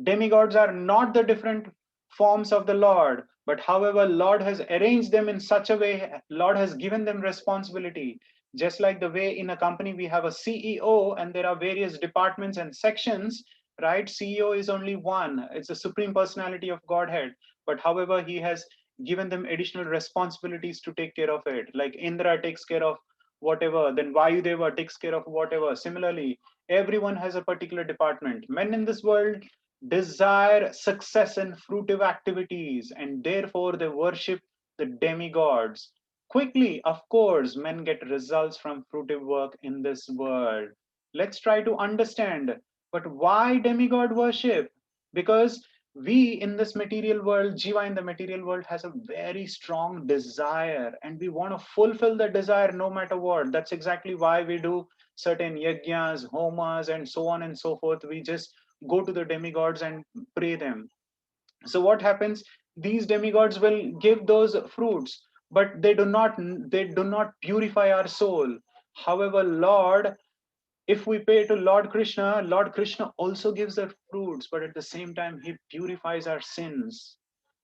Demigods are not the different forms of the Lord, but however, Lord has arranged them in such a way, Lord has given them responsibility. Just like the way in a company we have a CEO and there are various departments and sections, right? CEO is only one, it's the Supreme Personality of Godhead. But however, he has given them additional responsibilities to take care of it. Like Indra takes care of whatever, then Vayudeva takes care of whatever. Similarly, everyone has a particular department. Men in this world desire success and fruitive activities, and therefore they worship the demigods. Quickly, of course, men get results from fruitive work in this world. Let's try to understand. But why demigod worship? Because we in this material world, Jiva in the material world has a very strong desire, and we want to fulfill the desire no matter what. That's exactly why we do certain yajnas, homas, and so on and so forth. We just go to the demigods and pray them. So what happens? These demigods will give those fruits, but they do not purify our soul. However, Lord, if we pay to Lord Krishna, Lord Krishna also gives the fruits, but at the same time, he purifies our sins.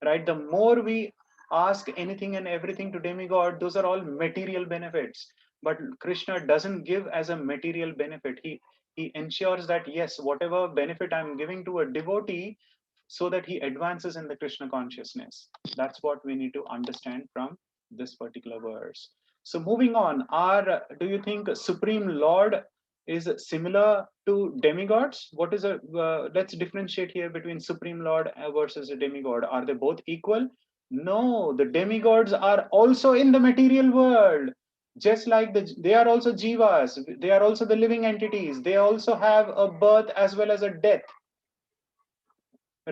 Right? The more we ask anything and everything to demigod, those are all material benefits. But Krishna doesn't give as a material benefit. He ensures that yes, whatever benefit I'm giving to a devotee, so that he advances in the Krishna consciousness. That's what we need to understand from this particular verse. So moving on, do you think Supreme Lord is similar to demigods? What is a let's differentiate here between Supreme Lord versus a demigod. Are they both equal? No, the demigods are also in the material world. Just like they are also jivas, they are also the living entities. They also have a birth as well as a death,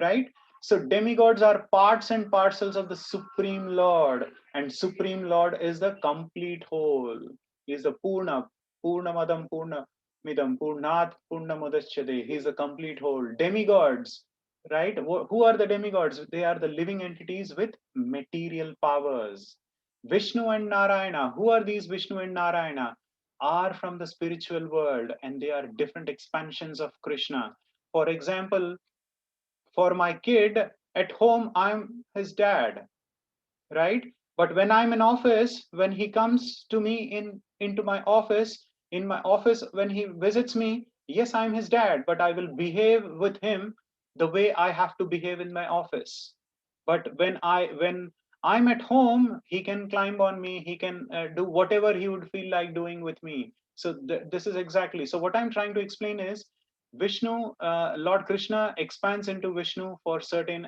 right? So demigods are parts and parcels of the Supreme Lord, and Supreme Lord is the complete whole. He is the Purnamadam Purnamidam, Purnat Purnamadachyate. He is the complete whole. Demigods, right? Who are the demigods? They are the living entities with material powers. Vishnu and Narayana, who are these Vishnu and Narayana? Are from the spiritual world, and they are different expansions of Krishna. For example, for my kid at home, I'm his dad, right? But when I'm in office, when he comes to me into my office, in my office, when he visits me, yes, I'm his dad, but I will behave with him the way I have to behave in my office. But when I'm at home, he can climb on me, he can do whatever he would feel like doing with me. So this is exactly, so what I'm trying to explain is Vishnu, Lord Krishna expands into Vishnu for certain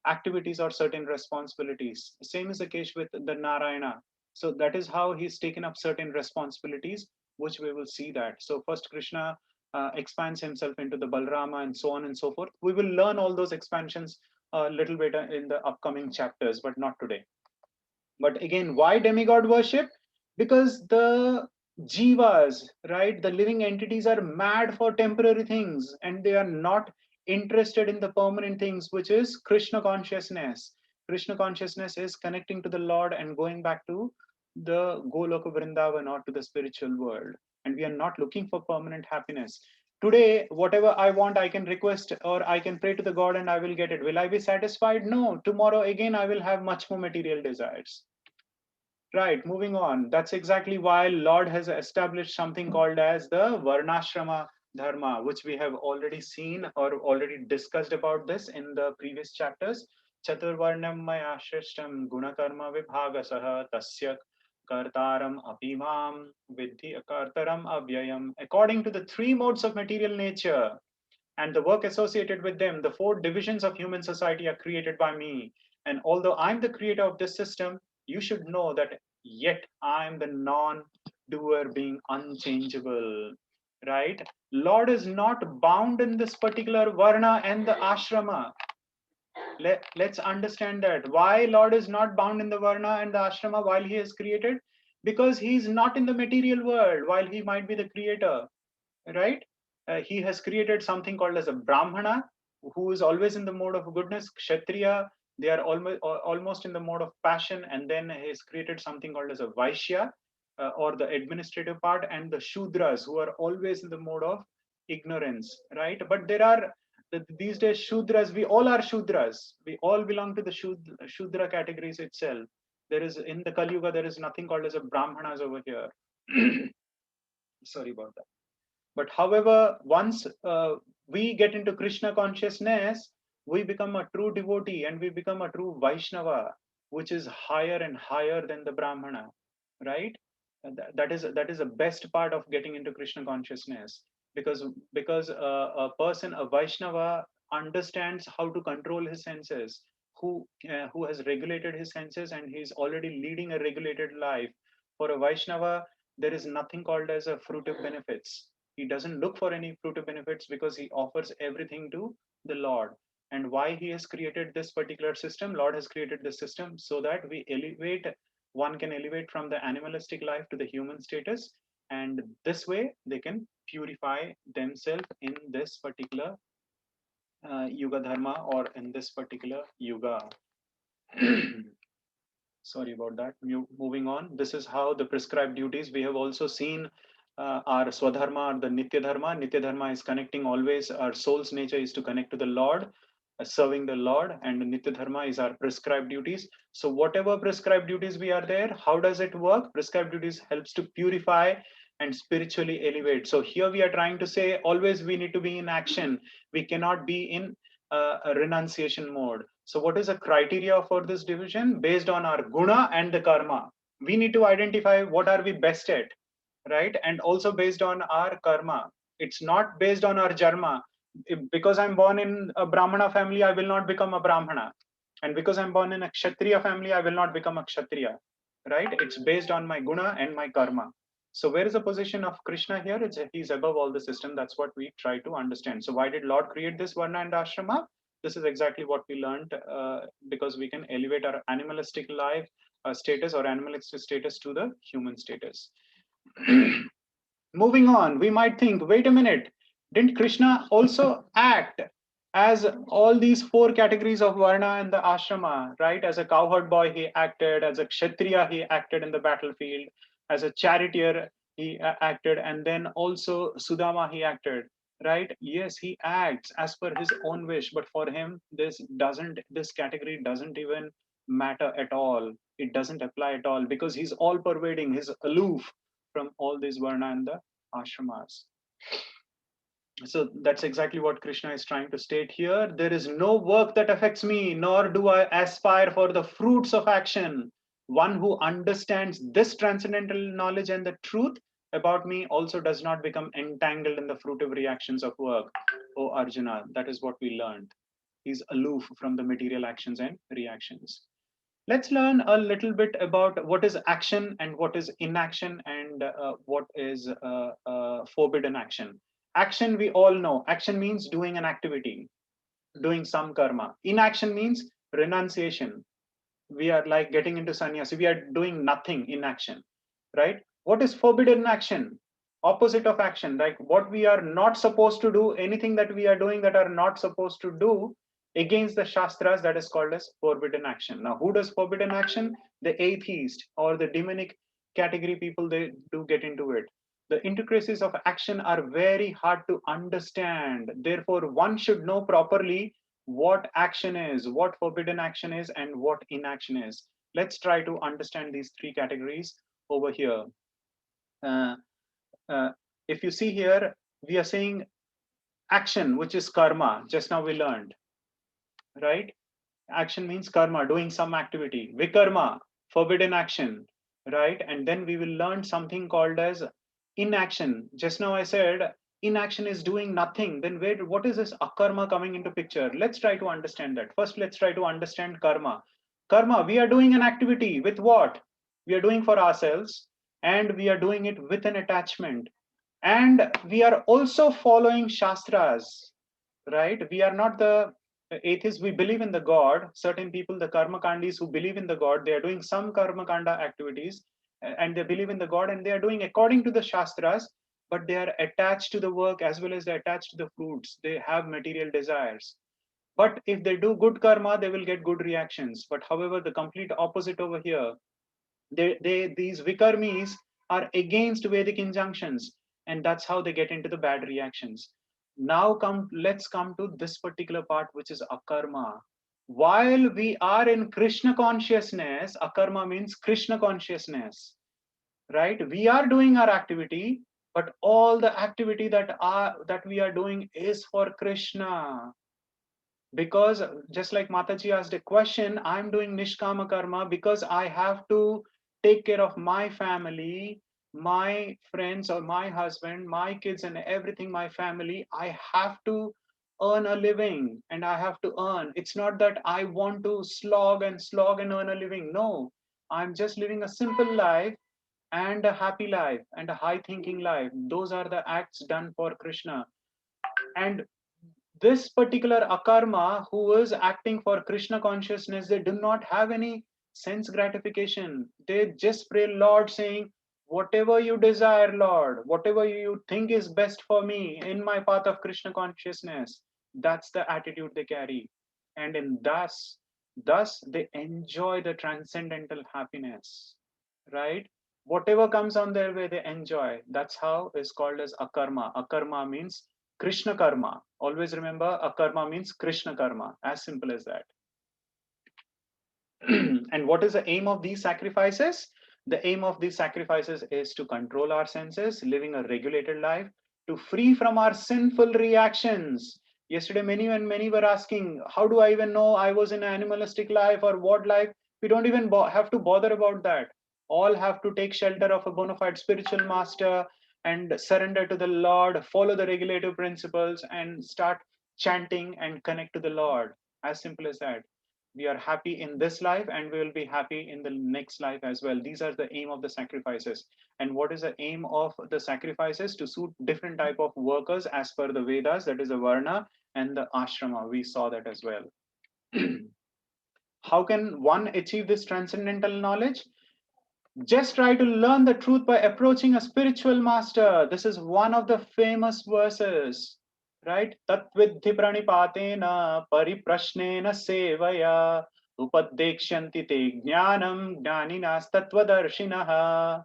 activities or certain responsibilities. Same is the case with the Narayana. So that is how he's taken up certain responsibilities, which we will see that. So first Krishna expands himself into the Balrama and so on and so forth. We will learn all those expansions a little bit in the upcoming chapters, but not today. But again, why demigod worship? Because the jivas, right, the living entities are mad for temporary things, and they are not interested in the permanent things, which is Krishna consciousness. Krishna consciousness is connecting to the Lord and going back to the Lord. So that is why they are the Goloka Vrindavan or to the spiritual world. And we are not looking for permanent happiness. Today, whatever I want, I can request or I can pray to the God and I will get it. Will I be satisfied? No. Tomorrow again, I will have much more material desires. Right, moving on. That's exactly why Lord has established something called as the Varnashrama Dharma, which we have already seen or already discussed about this in the previous chapters. Chaturvarnam mayashrishtam gunakarma vibhagasaha tasya kartaram apimam vidhi akartaram avyayam. According to the three modes of material nature, and the work associated with them, the four divisions of human society are created by me. And although I'm the creator of this system, you should know that yet I'm the non-doer being unchangeable, right? Lord is not bound in this particular varna and the ashrama. Let's understand that. Why Lord is not bound in the varna and the ashrama while he is created? Because he's not in the material world while he might be the creator, right? He has created something called as a Brahmana, who is always in the mode of goodness. Kshatriya, they are almost in the mode of passion, and then he has created something called as a Vaishya, or the administrative part, and the Shudras, who are always in the mode of ignorance, right? But there are these days Shudras. We all are Shudras. We all belong to the Shudra categories itself. There is in the Kali Yuga, there is nothing called as a Brahmanas over here. Sorry about that. But however, once we get into Krishna consciousness, we become a true devotee and we become a true Vaishnava, which is higher and higher than the Brahmana, right? And that is the best part of getting into Krishna consciousness, because a person, a Vaishnava, understands how to control his senses, who has regulated his senses and he's already leading a regulated life. For a Vaishnava, there is nothing called as a fruitive benefits. He doesn't look for any fruitive benefits because he offers everything to the Lord. And why he has created this particular system? Lord has created this system so that we elevate, one can elevate from the animalistic life to the human status. And this way they can purify themselves in this particular Yuga Dharma or in this particular Yuga. Sorry about that. Moving on. This is how the prescribed duties. We have also seen our Swadharma or the Nitya Dharma. Nitya Dharma is connecting always. Our soul's nature is to connect to the Lord, serving the Lord, and Nitya Dharma is our prescribed duties. So whatever prescribed duties we are there, how does it work? Prescribed duties helps to purify and spiritually elevate. So here we are trying to say always we need to be in action. We cannot be in a renunciation mode. So what is the criteria for this division? Based on our guna and the karma. We need to identify what are we best at, right? And also based on our karma. It's not based on our jarma. Because I'm born in a Brahmana family, I will not become a Brahmana. And because I'm born in a Kshatriya family, I will not become a Kshatriya, right? It's based on my guna and my karma. So where is the position of Krishna here? He's above all the system. That's what we try to understand. So why did Lord create this Varna and Ashrama? This is exactly what we learned, because we can elevate our animalistic life status or animalistic status to the human status. Moving on, we might think, wait a minute, didn't Krishna also act as all these four categories of Varna and the Ashrama, right? As a cowherd boy, he acted. As a Kshatriya, he acted in the battlefield. As a charioteer, he acted. And then also Sudama, he acted, right? Yes, he acts as per his own wish, but for him, this category doesn't even matter at all. It doesn't apply at all because he's all pervading, he's aloof from all these Varna and the ashramas. So that's exactly what Krishna is trying to state here. There is no work that affects me, nor do I aspire for the fruits of action. One who understands this transcendental knowledge and the truth about me also does not become entangled in the fruitive reactions of work. Oh Arjuna, that is what we learned. He's aloof from the material actions and reactions. Let's learn a little bit about what is action and what is inaction and what is forbidden action. Action, we all know. Action means doing an activity, doing some karma. Inaction means renunciation. We are like getting into sannyasi. We are doing nothing in action, right? What is forbidden action? Opposite of action, like what we are not supposed to do, anything that we are doing that are not supposed to do against the shastras, that is called as forbidden action. Now, who does forbidden action? The atheist or the demonic category people, they do get into it. The intricacies of action are very hard to understand. Therefore, one should know properly what action is, what forbidden action is, and what inaction is. Let's try to understand these three categories over here. Uh, uh, if you see here, we are saying action, which is karma. Just now we learned, right? Action means karma, doing some activity. Vikarma, forbidden action, right? And then we will learn something called as inaction. Just now I said inaction is doing nothing. Then what is this akarma coming into picture? Let's try to understand that. First, let's try to understand karma. Karma, we are doing an activity with what? We are doing for ourselves, and we are doing it with an attachment. And we are also following shastras, right? We are not the atheists. We believe in the God. Certain people, the karma kandis who believe in the God, they are doing some karma kanda activities, and they believe in the God, and they are doing according to the shastras, but they are attached to the work as well as they're attached to the fruits. They have material desires. But if they do good karma, they will get good reactions. But however, the complete opposite over here, these vikarmis are against Vedic injunctions, and that's how they get into the bad reactions. Now let's come to this particular part, which is akarma. While we are in Krishna consciousness, akarma means Krishna consciousness, right? We are doing our activity, but all the activity that we are doing is for Krishna. Because just like Mataji asked a question, I'm doing nishkama karma because I have to take care of my family, my friends, or my husband, my kids, and everything, my family. I have to earn a living, and I have to earn. It's not that I want to slog and earn a living. No, I'm just living a simple life and a happy life and a high thinking life. Those are the acts done for Krishna. And this particular akarma who is acting for Krishna consciousness, they do not have any sense gratification. They just pray, Lord, saying, whatever you desire, Lord, whatever you think is best for me in my path of Krishna consciousness. That's the attitude they carry. And in thus they enjoy the transcendental happiness, right? Whatever comes on their way, they enjoy. That's how is called as akarma. Akarma means Krishna karma. Always remember, akarma means Krishna karma. As simple as that. And what is the aim of these sacrifices? The aim of these sacrifices is to control our senses, living a regulated life, to free from our sinful reactions. Yesterday, many were asking, how do I even know I was in an animalistic life or what life? We don't even have to bother about that. All have to take shelter of a bona fide spiritual master and surrender to the Lord, follow the regulative principles, and start chanting and connect to the Lord. As simple as that. We are happy in this life and we will be happy in the next life as well. These are the aim of the sacrifices. And what is the aim of the sacrifices? To suit different type of workers as per the Vedas, that is the Varna and the Ashrama. We saw that as well. How can one achieve this transcendental knowledge? Just try to learn the truth by approaching a spiritual master. This is one of the famous verses, right? Tatvidhi pranipatena pariprashnena sevaya upadekshanti te jnanam jnaninas tattvadarshinaha.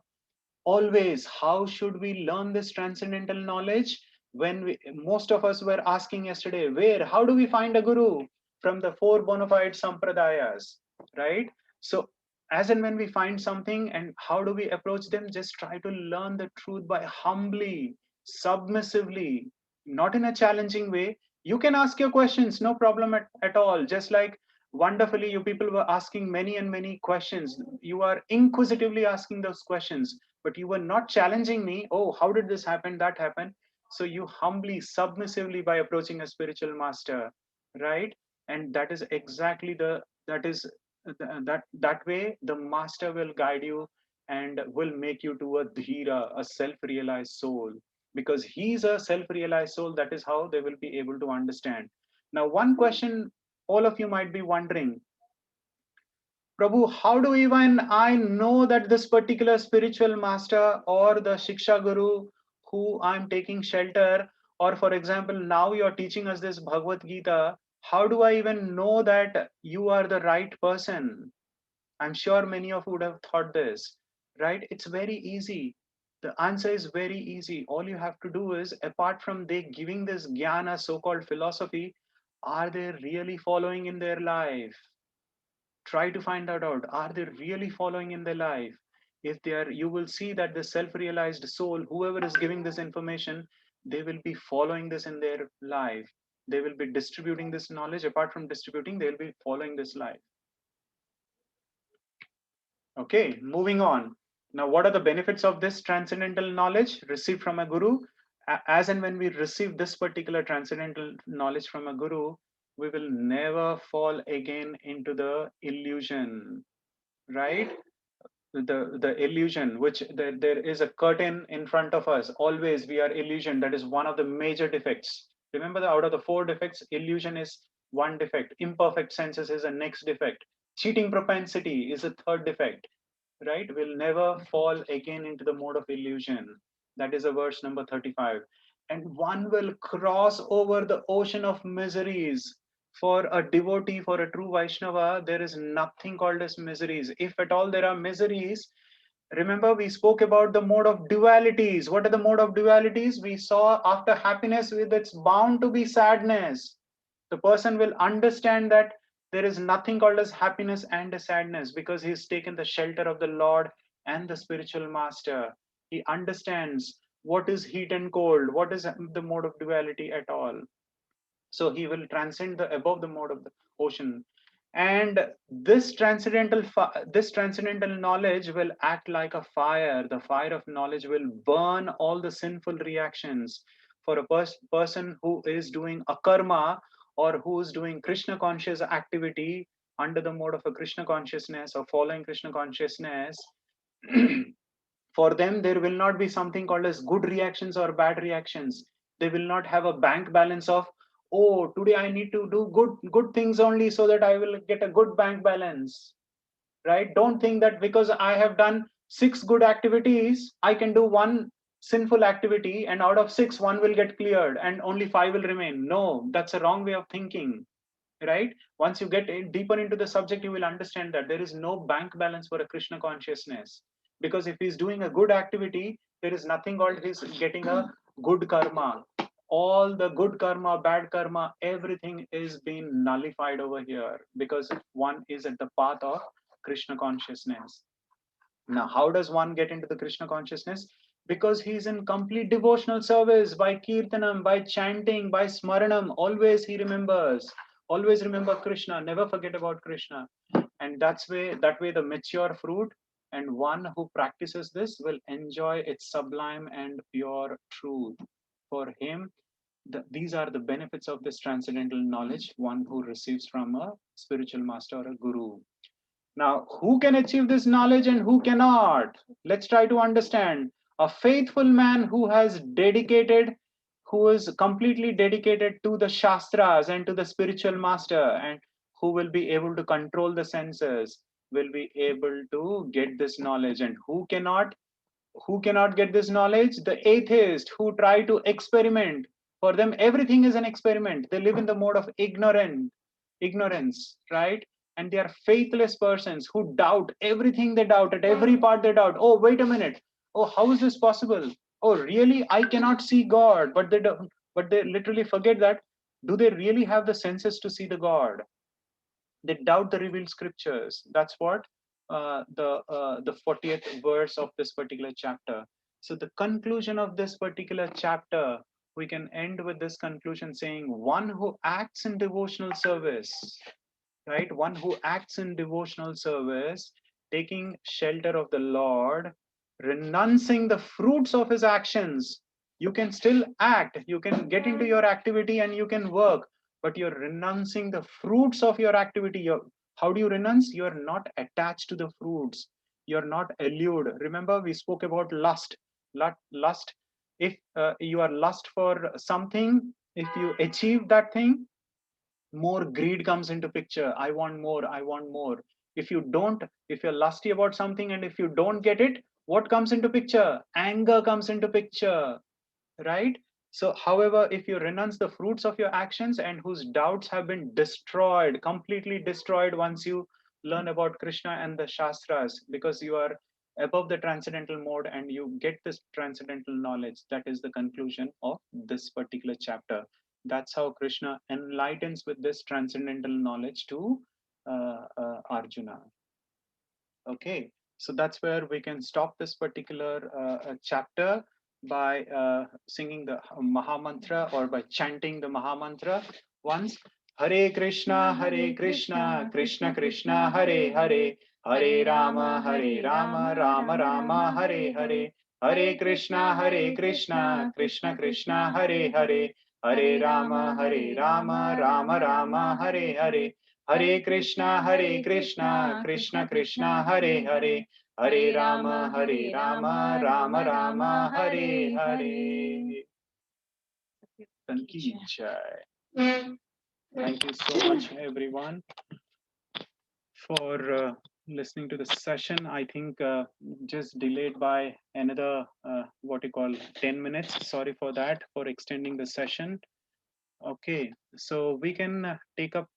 Always, how should we learn this transcendental knowledge? When most of us were asking yesterday, how do we find a guru? From the four bona fide sampradayas, right? So as and when we find something, and how do we approach them? Just try to learn the truth by humbly, submissively, not in a challenging way. You can ask your questions, no problem at all. Just like wonderfully you people were asking many and many questions. You are inquisitively asking those questions, but you were not challenging me. Oh, how did this happen, that happen? So you humbly, submissively, by approaching a spiritual master, right? And that is exactly that way the master will guide you and will make you to a dhira, a self-realized soul. Because he's a self-realized soul, that is how they will be able to understand. Now, one question all of you might be wondering, Prabhu, how do even I know that this particular spiritual master or the Shiksha Guru who I'm taking shelter, or for example, now you're teaching us this Bhagavad Gita, how do I even know that you are the right person? I'm sure many of you would have thought this, right? It's very easy. The answer is very easy. All you have to do is, apart from they giving this jnana, so-called philosophy, are they really following in their life? Try to find that out. Are they really following in their life? If they are, you will see that the self-realized soul, whoever is giving this information, they will be following this in their life. They will be distributing this knowledge. Apart from distributing, they will be following this life. Okay, moving on. Now, what are the benefits of this transcendental knowledge received from a guru? As and when we receive this particular transcendental knowledge from a guru, we will never fall again into the illusion, right? The illusion, which there is a curtain in front of us. Always we are illusion. That is one of the major defects. Remember, out of the 4 defects, illusion is one defect. Imperfect senses is a next defect. Cheating propensity is a third defect, right? Will never fall again into the mode of illusion. That is a verse number 35. And one will cross over the ocean of miseries. For a devotee, for a true Vaishnava, there is nothing called as miseries. If at all there are miseries, remember we spoke about the mode of dualities. What are the mode of dualities? We saw after happiness, with it's bound to be sadness. The person will understand that there is nothing called as happiness and sadness, because he's taken the shelter of the Lord and the spiritual master. He understands what is heat and cold, what is the mode of duality at all. So he will transcend the above the mode of the ocean. And this transcendental knowledge will act like a fire. The fire of knowledge will burn all the sinful reactions. For a person who is doing a karma, or who is doing Krishna conscious activity under the mode of a Krishna consciousness, or following Krishna consciousness, for them there will not be something called as good reactions or bad reactions. They will not have a bank balance of, oh, today I need to do good things only so that I will get a good bank balance, right? Don't think that because I have done 6 good activities, I can do one sinful activity, and out of 6 1 will get cleared and only 5 will remain. No, that's a wrong way of thinking, right? Once you get deeper into the subject, you will understand that there is no bank balance for a Krishna consciousness. Because if he's doing a good activity, there is nothing called he's getting a good karma. All the good karma, bad karma, everything is being nullified over here, because one is at the path of Krishna consciousness. Now, how does one get into the Krishna consciousness? Because he's in complete devotional service, by kirtanam, by chanting, by smaranam. Always he remembers. Always remember Krishna. Never forget about Krishna. And that way the mature fruit, and one who practices this, will enjoy its sublime and pure truth. For him, these are the benefits of this transcendental knowledge, one who receives from a spiritual master or a guru. Now, who can achieve this knowledge and who cannot? Let's try to understand. A faithful man who has dedicated, who is completely dedicated to the Shastras and to the spiritual master, and who will be able to control the senses, will be able to get this knowledge. And who cannot? Who cannot get this knowledge? The atheist who try to experiment. For them, everything is an experiment. They live in the mode of ignorance, right? And they are faithless persons who doubt everything. They doubt at every part. They doubt, oh, wait a minute, oh, how is this possible? Oh, really, I cannot see God. But they don't, but they literally forget that, do they really have the senses to see the God? They doubt the revealed scriptures. That's what the 40th verse of this particular chapter. So the conclusion of this particular chapter, we can end with this conclusion saying, one who acts in devotional service, right? One who acts in devotional service, taking shelter of the Lord, renouncing the fruits of his actions. You can still act, you can get into your activity and you can work, but you're renouncing the fruits of your activity. How do you renounce? You're not attached to the fruits. You're not allured. Remember, we spoke about lust. Lust. If you are lust for something, if you achieve that thing, more greed comes into picture. I want more, I want more. If you don't, if you're lusty about something and if you don't get it, what comes into picture? Anger comes into picture, right? So however, if you renounce the fruits of your actions, and whose doubts have been destroyed, completely destroyed, once you learn about Krishna and the Shastras, because you are above the transcendental mode and you get this transcendental knowledge. That is the conclusion of this particular chapter. That's how Krishna enlightens with this transcendental knowledge to Arjuna. Okay, so that's where we can stop this particular chapter by singing the Mahamantra or by chanting the Mahamantra once. Hare Krishna, Krishna Krishna, Hare Hare, Hare Rama, Rama Rama, Hare Hare, Hare Krishna, Krishna Krishna, Hare Hare, Hare Rama, Rama Rama, Hare Hare. Hare Krishna, Krishna Krishna, Hare Hare, Hare Rama, Rama Rama, Hare Hare. Thank you. Thank you so much, everyone, for listening to the session. I think just delayed by another, what you call 10 minutes. Sorry for that, for extending the session. Okay, so we can take up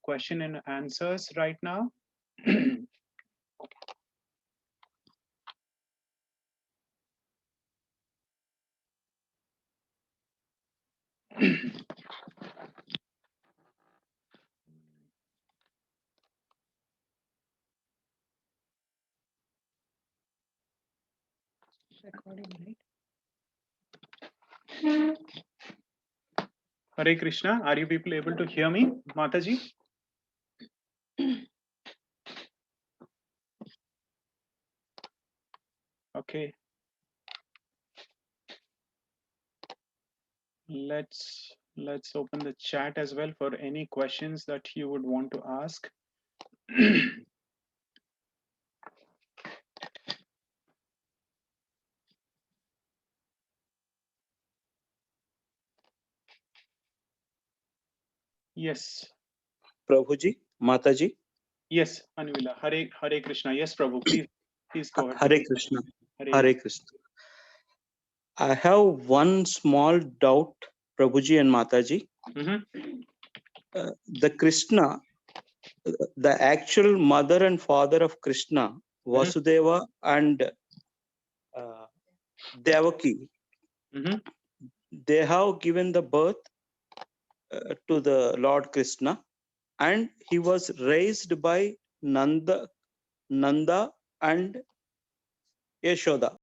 question and answers right now.
Recording, right?
Hare Krishna, are you people able to hear me, Mataji? Okay. Let's open the chat as well for any questions that you would want to ask. Yes.
Prabhuji, Mataji.
Yes, Anvila. Hare Krishna. Yes, Prabhu. Please go ahead.
Hare Krishna. Hare Krishna. I have one small doubt, Prabhuji and Mataji. The Krishna, the actual mother and father of Krishna, Vasudeva and Devaki, they have given the birth to the Lord Krishna, and he was raised by Nanda and Yashoda.